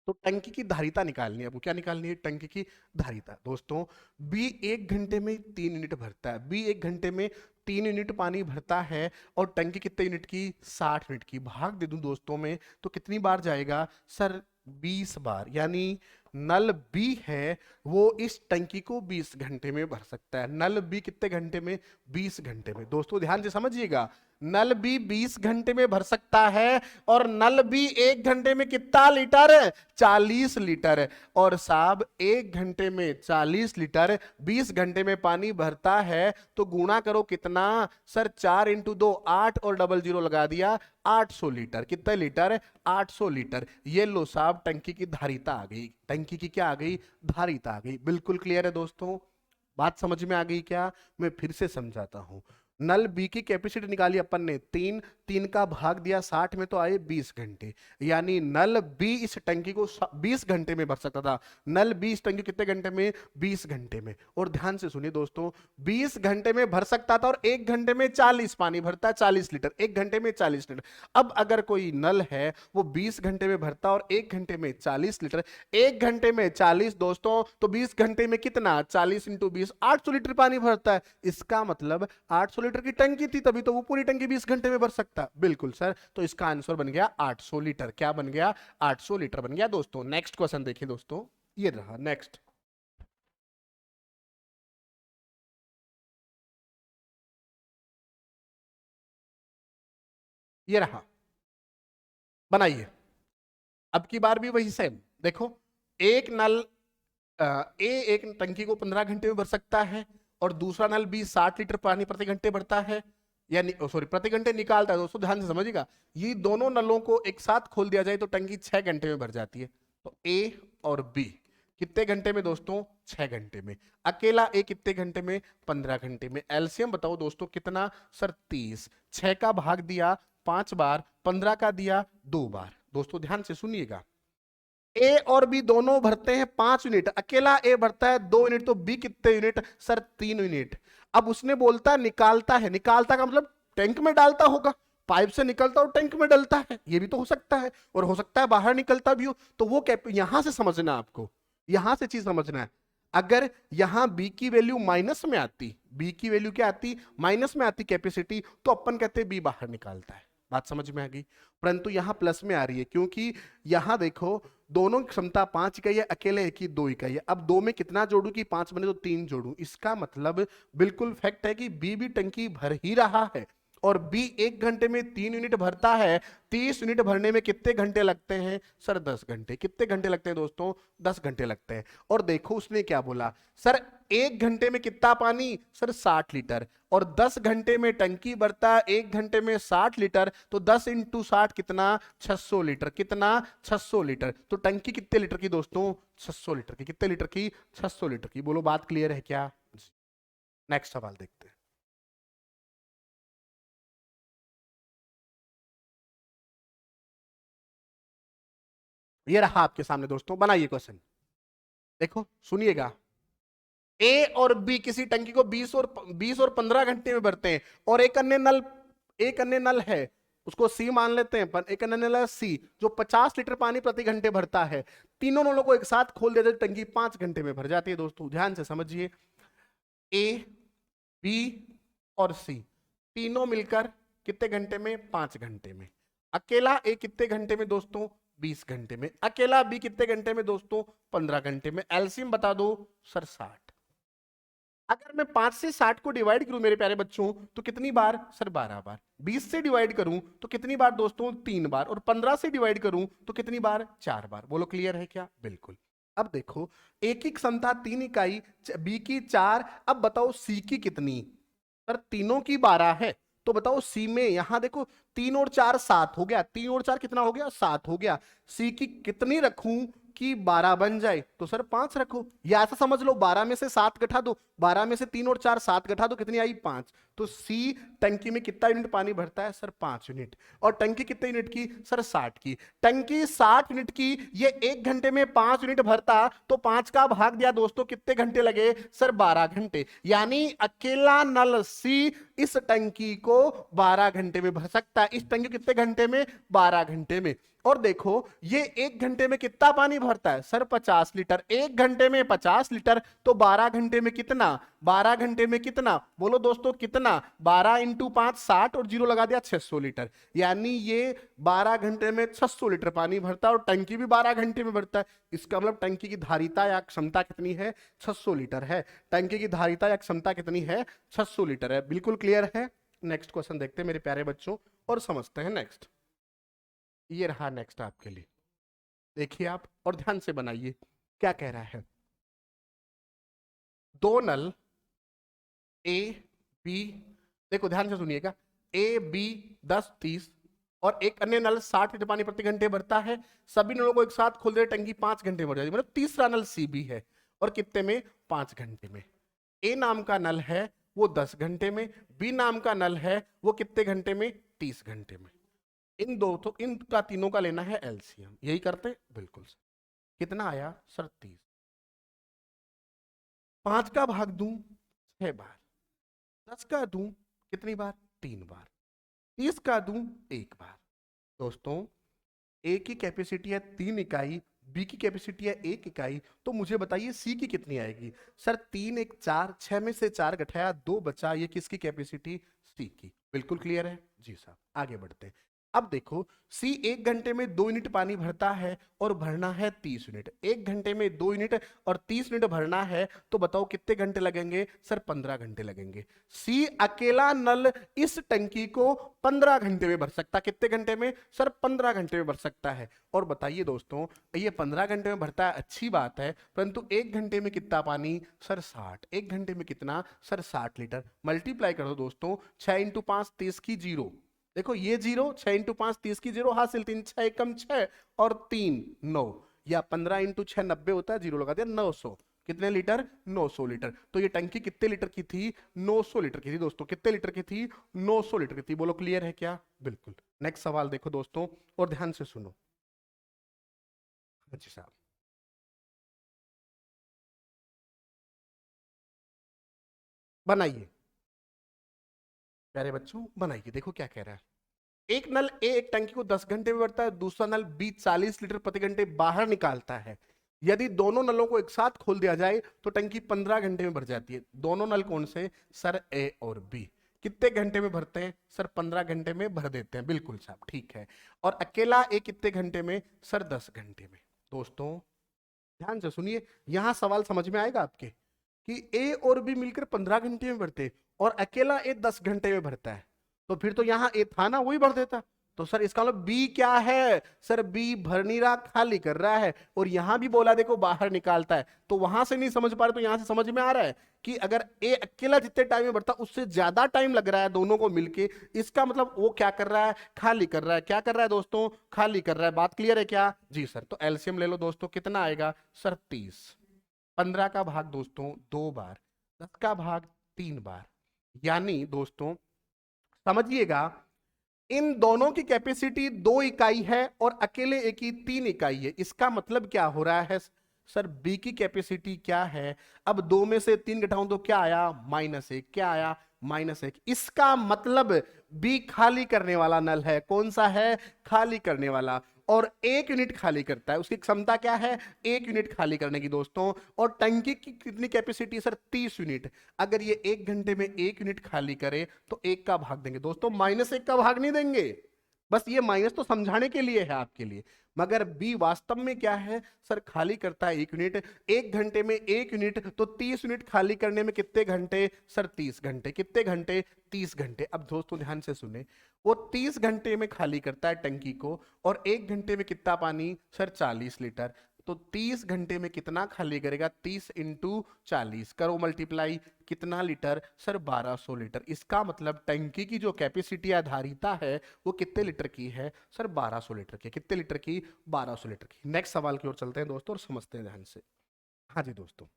तो टंकी की धारिता निकालनी है। आपको क्या निकालनी है? टंकी की धारिता। दोस्तों बी 1 घंटे में 3 यूनिट भरता है। बी 1 घंटे में 3 यूनिट पानी भरता है, और टंकी कितने यूनिट की? 60 यूनिट की। भाग दे दूं दोस्तों में तो कितनी बार जाएगा सर? 20 बार। यानी नल बी है वो इस टंकी को 20 घंटे में भर सकता है। नल बी कितने घंटे में? 20 घंटे में। दोस्तों ध्यान से समझिएगा, नल बी 20 घंटे में भर सकता है, और नल बी 1 घंटे में कितना लीटर? 40 लीटर। और साहब 1 घंटे में 40 लीटर 20 घंटे में पानी भरता है, तो गुणा करो कितना सर? 4 × 2 8, और डबल जीरो लगा दिया, 800 लीटर। कितने लीटर? 800 लीटर। ये लो साहब टंकी की धारिता आ गई। टंकी की क्या आ गई? धारिता आ गई। बिल्कुल क्लियर है दोस्तों। बात समझ में आ गई क्या? मैं फिर से समझाता हूं। नल बी की कैपेसिटी निकाली अपन ने 3, 3 का भाग दिया 60 में तो आए 20 घंटे। यानी नल बी इस टंकी को 20 घंटे में भर सकता था। नल बी इस टंकी को कितने घंटे में? 20 घंटे में। और ध्यान से सुनिए दोस्तों, 20 घंटे में भर सकता था और 1 घंटे में 40 पानी भरता है, 40 लीटर, 1 घंटे में 40 लीटर। अब अगर कोई नल है वो 20 घंटे में भरता और 1 घंटे में 40 लीटर, 1 घंटे में 40 दोस्तों, तो 20 घंटे में कितना? 40 इंटू 20, 800 लीटर पानी भरता है। इसका मतलब 800 लीटर की टंकी थी, तभी तो वो पूरी टंकी 20 घंटे में भर सकता। बिल्कुल सर, तो इसका आंसर बन गया 800 लीटर। क्या बन गया? 800 लीटर बन गया दोस्तों। नेक्स्ट क्वेश्चन देखिए दोस्तों, ये रहा नेक्स्ट। ये रहा, बनाइए। अब की बार भी वही सेम। देखो, एक नल ए एक टंकी को 15 घंटे में भर सकता है और दूसरा नल बी 60 लीटर पानी प्रति घंटे भरता है, यानी सॉरी प्रति घंटे निकालता है। दोस्तों ध्यान से समझिएगा, ये दोनों नलों को एक साथ खोल दिया जाए तो टंकी 6 घंटे में भर जाती है। तो ए और बी कितने घंटे में दोस्तों? 6 घंटे में। अकेला ए कितने घंटे में? 15 घंटे में। एलसीएम बताओ दोस्तों कितना? सर 30। 6 का भाग दिया 5 बार, 15 का दिया 2 बार। दोस्तों ध्यान से सुनिएगा, ए और बी दोनों भरते हैं 5 यूनिट, अकेला ए भरता है 2 यूनिट, तो बी कितने यूनिट? Sir 3 unit. अब उसने बोलता है निकालता है, निकालता का मतलब टैंक में डालता होगा, पाइप से निकलता और टैंक में डलता है, ये भी तो हो सकता है, और हो सकता है बाहर निकलता भी हो। तो वो यहां से समझना, आपको यहां से चीज समझना है। अगर यहां बी की वैल्यू माइनस में आती, बी की वैल्यू क्या आती? माइनस में आती कैपेसिटी, तो अपन कहते हैं बी बाहर निकालता है। बात समझ में आ गई? परंतु यहां प्लस में आ रही है, क्योंकि यहां देखो दोनों की क्षमता 5 इकाई है, अकेले एक ही 2 इकाई है। अब 2 में कितना जोड़ू कि 5 बने तो 3 जोड़ू। इसका मतलब बिल्कुल फैक्ट है कि बी भी टंकी भर ही रहा है, और बी 1 घंटे में 3 यूनिट भरता है। 30 यूनिट भरने में कितने घंटे लगते हैं? सर 10 घंटे। कितने घंटे लगते हैं दोस्तों? 10 घंटे लगते हैं। और देखो उसने क्या बोला, सर 1 घंटे में कितना पानी? Sir 60 litre. और 10 घंटे में टंकी भरता 1 घंटे में 60 लीटर, तो 10 इंटू 60 कितना? 600 लीटर। कितना? 600 लीटर। तो टंकी कितने लीटर की दोस्तों? 600 लीटर की। कितने लीटर की? 600 लीटर की। बोलो बात क्लियर है क्या? नेक्स्ट सवाल देखते हैं। ये रहा आपके सामने दोस्तों, बनाइए क्वेश्चन। देखो सुनिएगा, ए और बी किसी टंकी को 20 और 15 घंटे में भरते हैं, और एक अन्य नल है, उसको सी मान लेते हैं, पर एक अन्य नल है सी जो 50 लीटर पानी प्रति घंटे भरता है। तीनों नलों को एक साथ खोल दिया जाए, टंकी 5 घंटे में भर जाती है। दोस्तों ध्यान से समझिए, ए, बी और सी तीनों मिलकर कितने घंटे में? 5 घंटे में। अकेला ए कितने घंटे में दोस्तों? 20 घंटे में। अकेला बी कितने घंटे में दोस्तों? 15 घंटे में। एलसीएम बता दो सर 60। अगर मैं 5 से 60 को डिवाइड करूं मेरे प्यारे बच्चों, तो कितनी बार? सर 12 बार। 20 से डिवाइड करूं तो कितनी बार दोस्तों? 3 बार। और 15 से डिवाइड करूं तो कितनी बार? 4 बार। बोलो क्लियर है क्या? बिल्कुल। अब देखो, ए की क्षमता 3 इकाई, बी की 4। अब बताओ सी की कितनी? सर तीनों की 12 है, तो बताओ सी में, यहां देखो 3 और 4 7 हो गया, 3 और 4 कितना हो गया? 7 हो गया। सी की कितनी रखूं कि 12 बन जाए? तो सर 5 रखो, या ऐसा समझ लो 12 में से 7 घटा दो, 12 में से 3 और 4 7 घटा दो, कितनी आई? 5। तो सी टंकी में कितना यूनिट पानी भरता है? Sir 5 unit. और टंकी कितने यूनिट की? सर 60 की। टंकी 60 यूनिट की, ये 1 घंटे में 5 यूनिट भरता, तो 5 का भाग दिया दोस्तों, कितने घंटे लगे? सर 12 घंटे। यानी अकेला नल सी इस टंकी को 12 घंटे में भर सकता है। इस टंकी कितने घंटे में? 12 घंटे में। और देखो ये 1 घंटे में कितना पानी भरता है? Sir 50 litre. 1 घंटे में 50 लीटर, तो 12 घंटे में कितना? 12 घंटे में कितना? बोलो दोस्तों कितना? 12 इंटू 5 60, और जीरो लगा दिया 600 लीटर। यानी ये 12 घंटे में 600 लीटर पानी भरता है, और टंकी भी 12 घंटे में भरता है। इसका मतलब टंकी की धारिता या क्षमता कितनी है? 600 लीटर है। टंकी की धारिता या क्षमता कितनी है? 600 लीटर है। बिल्कुल क्लियर है। नेक्स्ट क्वेश्चन देखते हैं मेरे प्यारे बच्चों, और समझते हैं नेक्स्ट। ये रहा नेक्स्ट आपके लिए, देखिए आप और ध्यान से बनाइए क्या कह रहा है। 2 नल ए बी, देखो ध्यान से सुनिएगा, ए बी 10 30 और एक अन्य नल 60 लीटर पानी प्रति घंटे भरता है। सभी नलों को एक साथ खोल दे, टंकी 5 घंटे में भर जाती है। मतलब तीसरा नल सी बी है, और कितने में? 5 घंटे में। ए नाम का नल है वो 10 घंटे में, बी नाम का नल है वो कितने घंटे में? 30 घंटे में। इन दो तो इनका तीनों का लेना है एलसीएम, यही करते हैं बिल्कुल सर। कितना आया सर 30। 5 का भाग दूं 6 बार, 10 का दूं कितनी बार 3 बार, 30 का दूं 1 बार। दोस्तों ए की कैपेसिटी है 3 इकाई, बी की कैपेसिटी है 1 इकाई, तो मुझे बताइए सी की कितनी आएगी। सर 3 1 4, 6 में से 4 घटाया 2 बचा, ये किसकी कैपेसिटी सी की। बिल्कुल क्लियर है जी साहब, आगे बढ़ते हैं। अब देखो सी 1 घंटे में 2 यूनिट पानी भरता है और भरना है 30 यूनिट। 1 घंटे में 2 यूनिट और 30 यूनिट भरना है, तो बताओ कितने घंटे लगेंगे। सर 15 घंटे लगेंगे। सी अकेला नल इस टंकी को 15 घंटे में भर सकता। कितने घंटे में सर 15 घंटे में भर सकता है। और बताइए दोस्तों ये 15 घंटे में भरता है, अच्छी बात है, परंतु 1 घंटे में कितना पानी सर 60। 1 घंटे में कितना सर 60 लीटर। मल्टीप्लाई कर दो दोस्तों, 6 इंटू 5 30 की 0। देखो ये 0, 6 इंटू 5 30 की 0 हासिल, 3 6 कम 6 और 3 9, या 15 इंटू 6 90 होता है, 0 लगा दिया 900। कितने लीटर 900 लीटर। तो ये टंकी कितने लीटर की थी 900 लीटर की थी दोस्तों। कितने लीटर की थी 900 लीटर की थी। बोलो क्लियर है क्या। बिल्कुल। नेक्स्ट सवाल देखो दोस्तों और ध्यान से सुनो। अच्छा साहब बनाइए, प्यारे बच्चों बनाइए। देखो क्या कह रहा है। एक नल ए एक टंकी को 10 घंटे में भरता है, दूसरा नल बी 40 लीटर प्रति घंटे बाहर निकालता है। यदि दोनों नलों को एक साथ खोल दिया जाए तो टंकी 15 घंटे में भर जाती है। दोनों नल कौन से सर ए और बी। कितने घंटे में भरते हैं सर 15 घंटे में भर देते हैं। बिल्कुल साहब ठीक है। और अकेला ए कितने घंटे में सर 10 घंटे में। दोस्तों ध्यान से सुनिए, यहां सवाल समझ में आएगा आपके कि ए और बी मिलकर 15 घंटे में भरते और अकेला ए 10 घंटे में भरता है। तो फिर तो यहां ए था ना, वही भर देता। तो सर इसका मतलब बी क्या है सर, बी भर नहीं रहा, खाली कर रहा है। और यहां भी बोला देखो बाहर निकालता है, तो वहां से नहीं समझ पा रहे तो यहां से समझ में आ रहा है कि अगर ए अकेला जितने टाइम में भरता उससे ज्यादा टाइम लग रहा है दोनों को मिलके, इसका मतलब वो क्या कर रहा है खाली कर रहा है। क्या कर रहा है दोस्तों खाली कर रहा है। बात क्लियर है क्या जी सर। तो एलसीएम ले लो दोस्तों, कितना आएगा सर 30। 15 का भाग दोस्तों 2 बार, 10 का भाग 3 बार, यानी दोस्तों समझिएगा इन दोनों की कैपेसिटी 2 इकाई है और अकेले ए की 3 इकाई है। इसका मतलब क्या हो रहा है सर, बी की कैपेसिटी क्या है। अब 2 में से 3 घटाऊं तो क्या आया -1। क्या आया -1। इसका मतलब बी खाली करने वाला नल है। कौन सा है खाली करने वाला। और 1 यूनिट खाली करता है, उसकी क्षमता क्या है 1 यूनिट खाली करने की दोस्तों। और टंकी की कितनी कैपेसिटी सर 30 यूनिट। अगर ये 1 घंटे में 1 यूनिट खाली करे तो 1 का भाग देंगे दोस्तों, -1 का भाग नहीं देंगे। बस ये माइनस तो समझाने के लिए है आपके लिए। मगर बी वास्तव में क्या है सर, खाली करता है 1 यूनिट। 1 घंटे में 1 यूनिट, तो 30 यूनिट खाली करने में कितने घंटे सर 30 घंटे। कितने घंटे 30 घंटे। अब दोस्तों ध्यान से सुने, वो 30 घंटे में खाली करता है टंकी को, और 1 घंटे में कितना पानी सर 40 लीटर। तो 30 घंटे में कितना खाली करेगा 30 इंटू 40 करो मल्टीप्लाई, कितना लीटर सर 1200 लीटर। इसका मतलब टंकी की जो कैपेसिटी आधारिता है वो कितने लीटर की है सर 1200 लीटर की। कितने लीटर की 1200 लीटर की। नेक्स्ट सवाल की ओर चलते हैं दोस्तों और समझते हैं ध्यान से। हाँ जी दोस्तों,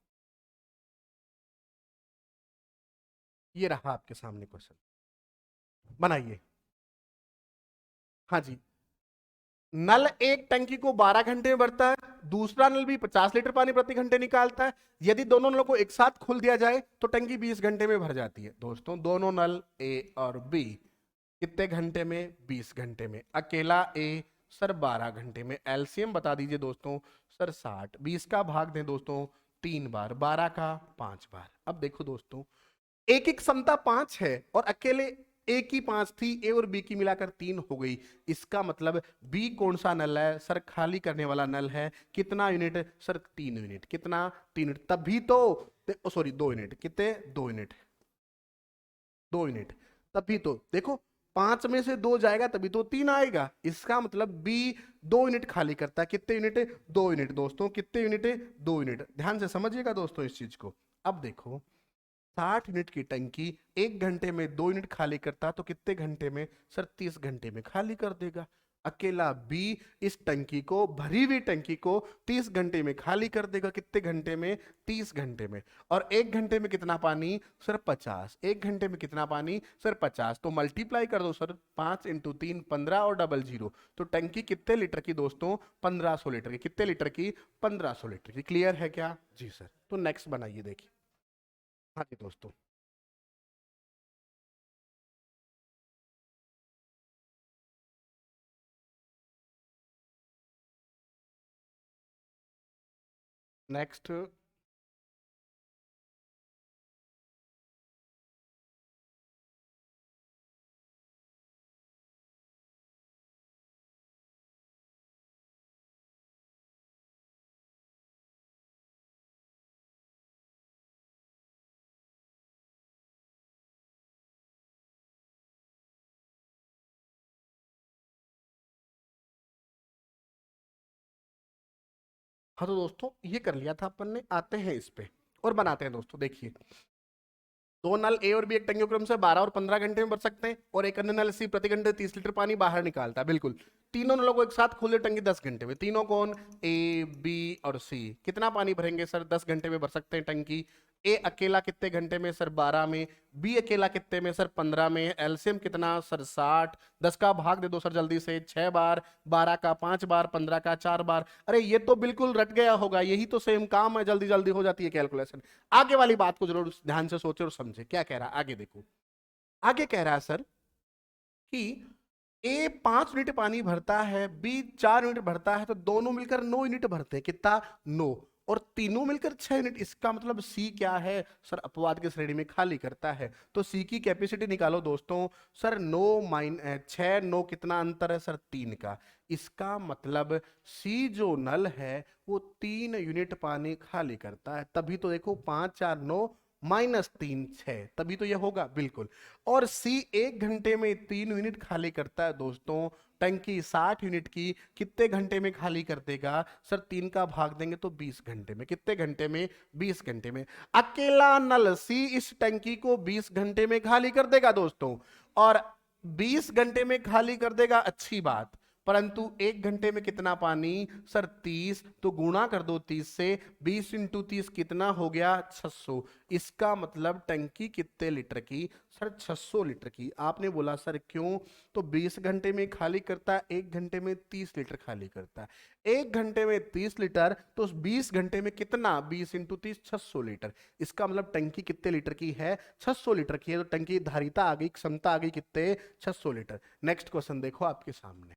ये रहा आपके सामने क्वेश्चन, बनाइए। हाँ जी, नल एक टंकी को 12 घंटे में भरता है, दूसरा नल भी 50 लीटर पानी प्रति घंटे निकालता है। यदि दोनों नलों को एक साथ खोल दिया जाए तो टंकी 20 घंटे में भर जाती है। दोस्तों दोनों नल ए और बी कितने घंटे में 20 घंटे में। अकेला ए सर 12 घंटे में। एलसीएम बता दीजिए दोस्तों सर 60। 20 का भाग दें दोस्तों 3 बार, 12 का 5 बार। अब देखो दोस्तों ए की क्षमता 5 है और अकेले ए की 5 थी, ए और बी की मिलाकर 3 हो गई। इसका मतलब बी कौन सा नल है सर, खाली करने वाला नल है। कितना यूनिट सर 3 यूनिट। कितना 3 यूनिट। तभी तो सॉरी 2 यूनिट। कितने 2 यूनिट, 2 यूनिट। तभी तो देखो 5 में से 2 जाएगा तभी तो 3 आएगा। इसका मतलब बी 2 यूनिट खाली करता है। कितने यूनिट 2 यूनिट दोस्तों। कितने यूनिट 2 यूनिट। ध्यान से समझिएगा दोस्तों इस चीज को। अब देखो 60 यूनिट की टंकी 1 घंटे में 2 यूनिट खाली करता तो कितने घंटे में सर 30 घंटे में खाली कर देगा। अकेला बी इस टंकी को, भरी हुई टंकी को 30 घंटे में खाली कर देगा। कितने घंटे में? 30 घंटे में। और 1 घंटे में कितना पानी? सर 50। 1 घंटे में कितना पानी? सर 50। तो मल्टीप्लाई कर दो सर, 5 × 3 15 और डबल 0। तो टंकी कितने लीटर की दोस्तों? 1500 लीटर की। कितने लीटर की? 1500 लीटर की। क्लियर है क्या? जी सर। तो नेक्स्ट बनाइए, देखिए। हाँ जी दोस्तों, नेक्स्ट। हाँ तो दोस्तों, ये कर लिया था अपन ने। आते हैं इस पे और बनाते हैं दोस्तों। देखिए, दो नल ए और बी एक टंकी क्रम से 12 और 15 घंटे में भर सकते हैं, और एक अन्य नल सी प्रति घंटे 30 लीटर पानी बाहर निकालता है। बिल्कुल। तीनों नलों को एक साथ खोल दे टंकी 10 घंटे में। तीनों कौन? ए, बी और सी। कितना पानी भरेंगे सर? 10 घंटे में भर सकते हैं टंकी। ए अकेला कितने घंटे में? सर 12 में। बी अकेला कितने में? सर 15 में। एलसीएम कितना? सर 60। 10 का भाग दे दो सर जल्दी से। 6 बार, 12 का 5 बार, 15 का 4 बार। अरे ये तो बिल्कुल रट गया होगा, यही तो सेम काम है, जल्दी जल्दी हो जाती है कैलकुलेशन। आगे वाली बात को जरूर ध्यान से सोचे और समझे। क्या कह रहा है आगे? देखो, आगे कह रहा है सर कि ए 5 यूनिट पानी भरता है, बी 4 यूनिट भरता है, तो दोनों मिलकर 9 यूनिट भरते हैं। कितना? 9। और तीनों मिलकर 6 यूनिट। इसका मतलब सी क्या है सर? अपवाद की श्रेणी में खाली करता है। तो सी की कैपेसिटी निकालो दोस्तों। सर 6 9 कितना अंतर है सर? 3 का। इसका मतलब सी जो नल है वो 3 यूनिट पानी खाली करता है। तभी तो देखो, 5 4 9 -3 6, तभी तो ये होगा। बिल्कुल। और सी 1 घंटे में 3 यूनिट खाली करता है दोस्तों। टंकी 60 यूनिट की कितने घंटे में खाली कर देगा सर? 3 का भाग देंगे तो 20 घंटे में। कितने घंटे में? 20 घंटे में। अकेला नल सी इस टंकी को 20 घंटे में खाली कर देगा दोस्तों। और 20 घंटे में खाली कर देगा, अच्छी बात। परंतु 1 घंटे में कितना पानी सर? 30। तो गुणा कर दो 30 से। 20 × 30 कितना हो गया? 600। इसका मतलब टंकी कितने लीटर की सर? 600 लीटर की। आपने बोला सर क्यों? तो 20 घंटे में खाली करता है, 1 घंटे में 30 लीटर खाली करता है। 1 घंटे में 30 लीटर, तो 20 घंटे में कितना? 20 × 30 600 लीटर। इसका मतलब टंकी कितने लीटर की है? 600 लीटर की है। तो टंकी धारिता आ गई, क्षमता आ गई कितने? 600 लीटर। नेक्स्ट क्वेश्चन देखो आपके सामने।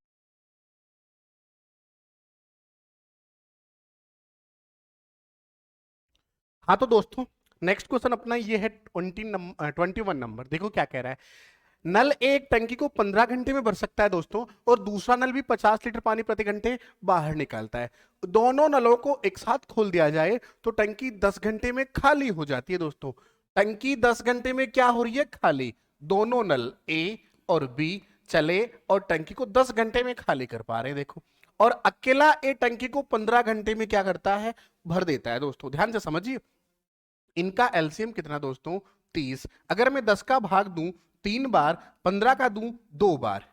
हाँ तो दोस्तों, नेक्स्ट क्वेश्चन अपना ये है 21 नंबर। देखो क्या कह रहा है। नल एक टंकी को 15 घंटे में भर सकता है दोस्तों, और दूसरा नल भी 50 लीटर पानी प्रति घंटे बाहर निकालता है। दोनों नलों को एक साथ खोल दिया जाए तो टंकी 10 घंटे में खाली हो जाती है दोस्तों। टंकी 10 घंटे में क्या हो रही है? खाली। दोनों नल ए और बी चले और टंकी को 10 घंटे में खाली कर पा रहे हैं, देखो। और अकेला ए टंकी को 15 घंटे में क्या करता है? भर देता है दोस्तों। ध्यान से समझिए, इनका एलसीएम कितना दोस्तों? 30। अगर मैं 10 का भाग दूं 3 बार, 15 का दूं 2 बार।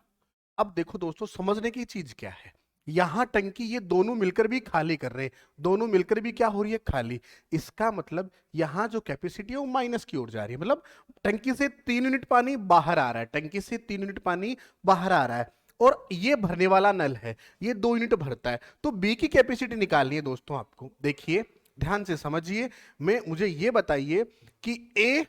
अब देखो दोस्तों, समझने की चीज क्या है। यहां टंकी ये दोनों मिलकर भी खाली कर रहे हैं। दोनों मिलकर भी क्या हो रही है? खाली। इसका मतलब यहां जो कैपेसिटी है वो माइनस की ओर जा रही है। मतलब टंकी से 3 यूनिट पानी बाहर आ रहा है। टंकी से 3 यूनिट पानी बाहर आ रहा है। और ये भरने वाला नल है, ये 2 यूनिट भरता है। तो बी की कैपेसिटी निकालनी है दोस्तों आपको। देखिए, ध्यान से समझिए। मुझे ये बताइए कि ए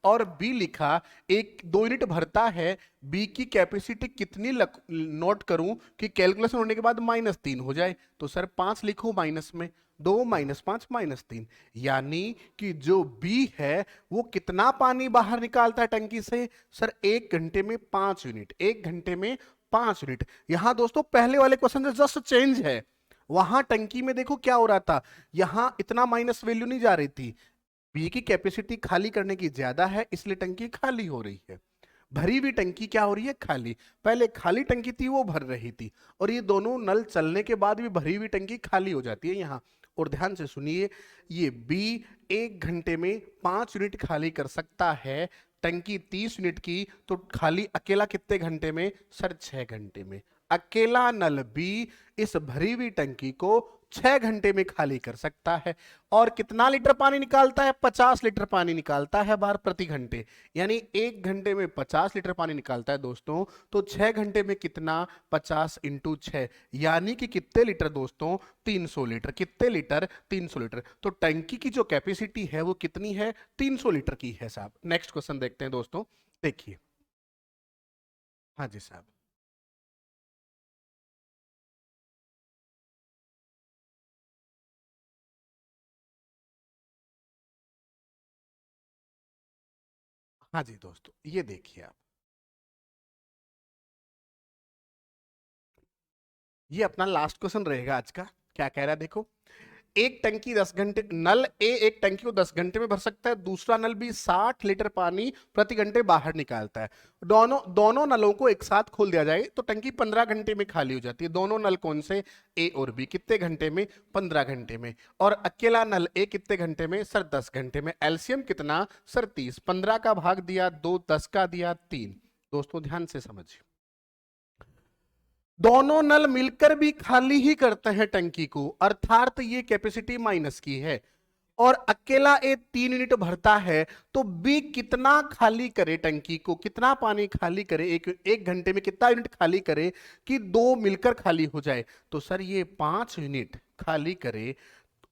और बी लिखा, एक 2 यूनिट भरता है। बी की कैपेसिटी कितनी नोट करूं कि कैलकुलेशन होने के बाद -3 हो जाए? तो सर 5 लिखो माइनस में। 2 -5 -3, यानी कि जो बी है वो कितना पानी बाहर निकालता है टंकी से? सर 1 घंटे में 5 यूनिट। 1 घंटे में 5 यूनिट। यहां दोस्तों पहले वाले क्वेश्चन से जस्ट चेंज है। वहां टंकी में देखो क्या हो रहा था, यहां इतना माइनस वैल्यू नहीं जा रही थी। बी की कैपेसिटी खाली करने की ज्यादा है, इसलिए टंकी खाली हो रही है। भरी हुई टंकी क्या हो रही है? खाली। पहले खाली टंकी थी वो भर रही थी, और ये दोनों नल चलने के बाद भी भरी हुई टंकी खाली हो जाती है यहां। और ध्यान से सुनिए, ये बी 1 घंटे में 5 यूनिट खाली कर सकता है। टंकी 30 यूनिट की, तो खाली अकेला कितने घंटे में? सर 6 घंटे में। अकेला नल बी इस भरी हुई टंकी को 6 घंटे में खाली कर सकता है। और कितना लीटर पानी निकालता है? 50 लीटर पानी निकालता है बार प्रति घंटे, यानी 1 घंटे में 50 लीटर पानी निकालता है दोस्तों। तो 6 घंटे में कितना? 50 इंटू 6, यानी कि कितने लीटर दोस्तों? 300 लीटर। कितने लीटर? 300 लीटर। तो टंकी की जो कैपेसिटी है वो कितनी है? 300 लीटर की है साहब। नेक्स्ट क्वेश्चन देखते हैं दोस्तों, देखिए। हाँ जी साहब। हाँ जी दोस्तों, ये देखिए आप, ये अपना लास्ट क्वेश्चन रहेगा आज का। क्या कह रहा है देखो, एक टंकी 10 घंटे, नल ए एक टंकी को 10 घंटे में भर सकता है, दूसरा नल भी 60 लीटर पानी प्रति घंटे बाहर निकालता है। दोनों दोनों नलों को एक साथ खोल दिया जाए तो टंकी 15 घंटे में खाली हो जाती है। दोनों नल कौन से? ए और बी। कितने घंटे में? 15 घंटे में। और अकेला नल ए कितने घंटे में? सर 10 घंटे में। एलसीएम कितना? सर 30। 15 का भाग दिया 2, 10 का दिया 3। दोस्तों ध्यान से समझिए, दोनों नल मिलकर भी खाली ही करते हैं टंकी को, अर्थात ये कैपेसिटी माइनस की है। और अकेला ए 3 यूनिट भरता है, तो बी कितना खाली करे टंकी को? कितना पानी खाली करे? एक घंटे में कितना यूनिट खाली करे कि दो मिलकर खाली हो जाए? तो सर ये 5 यूनिट खाली करे।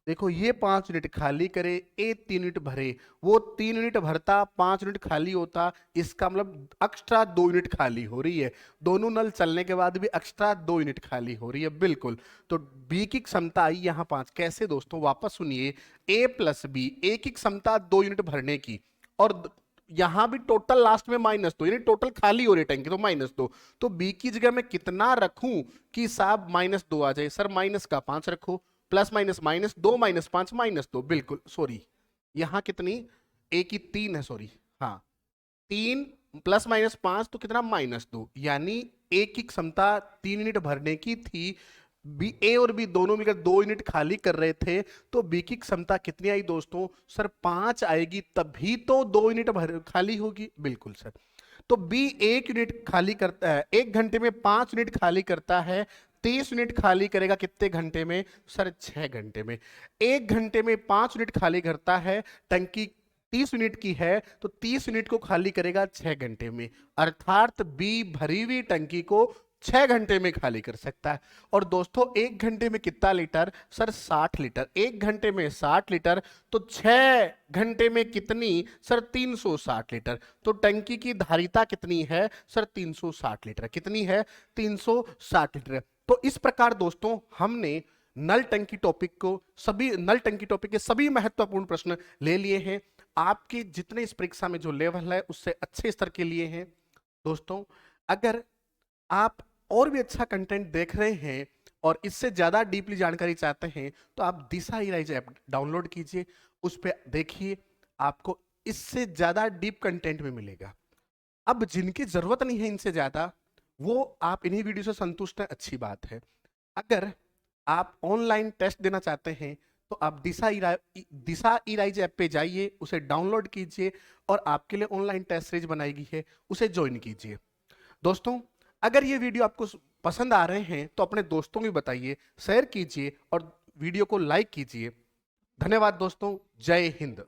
देखो ये 5 यूनिट खाली करे, ए 3 यूनिट भरे, वो 3 यूनिट भरता, 5 यूनिट खाली होता, इसका मतलब एक्स्ट्रा 2 यूनिट खाली हो रही है। दोनों नल चलने के बाद भी एक्स्ट्रा 2 यूनिट खाली हो रही है, बिल्कुल। तो बी की क्षमता आई यहाँ 5। कैसे दोस्तों? वापस सुनिए, ए प्लस बी, ए की क्षमता 2 यूनिट भरने की, और यहां भी टोटल लास्ट में -2, यानी टोटल खाली हो रही टंकी, तो -2। तो बी की जगह मैं कितना रखूं कि साहब -2 आ जाए? सर माइनस का 5 रखो, प्लस माइनस -2 -5 -2, बिल्कुल। सॉरी, यहां कितनी? ए की 3 है, सॉरी, हाँ 3 प्लस -5 तो कितना? -2, यानी ए की क्षमता 3 यूनिट भरने की थी, बी ए और बी दोनों मिलकर 2 यूनिट खाली कर रहे थे, तो बी की क्षमता कितनी आई दोस्तों? सर 5 आएगी, तभी तो 2 यूनिट भर खाली होगी, बिल्कुल सर। तो बी 1 यूनिट खाली करता है, 1 घंटे में 5 यूनिट खाली करता है, 30 यूनिट खाली करेगा कितने घंटे में? सर 6 घंटे में। 1 घंटे में 5 यूनिट खाली करता है, टंकी 30 यूनिट की है, तो 30 यूनिट को खाली करेगा 6 घंटे में, अर्थात बी भरी हुई टंकी को 6 घंटे में खाली कर सकता है। और दोस्तों 1 घंटे में कितना लीटर? Sir 60 litre. 1 घंटे में 60 लीटर, तो 6 घंटे में कितनी? Sir 360 litre. तो टंकी की धारिता कितनी है? Sir 360 litre. कितनी है? 360 लीटर। तो इस प्रकार दोस्तों हमने नल टंकी टॉपिक को, सभी नल टंकी टॉपिक के सभी महत्वपूर्ण प्रश्न ले लिए हैं। आपके जितने इस परीक्षा में जो लेवल है उससे अच्छे स्तर के लिए हैं। दोस्तों अगर आप और भी अच्छा कंटेंट देख रहे हैं और इससे ज्यादा डीपली जानकारी चाहते हैं, तो आप दिशा ई-राइज ऐप डाउनलोड कीजिए, उस पर देखिए, आपको इससे ज्यादा डीप कंटेंट में मिलेगा। अब जिनकी जरूरत नहीं है इनसे ज्यादा, वो आप इन्हीं वीडियो से संतुष्ट हैं, अच्छी बात है। अगर आप ऑनलाइन टेस्ट देना चाहते हैं तो आप दिशा ई-राइज ऐप पे जाइए, उसे डाउनलोड कीजिए और आपके लिए ऑनलाइन टेस्ट सीरीज बनाई गई है, उसे ज्वाइन कीजिए। दोस्तों अगर ये वीडियो आपको पसंद आ रहे हैं तो अपने दोस्तों को भी बताइए, शेयर कीजिए और वीडियो को लाइक कीजिए। धन्यवाद दोस्तों, जय हिंद।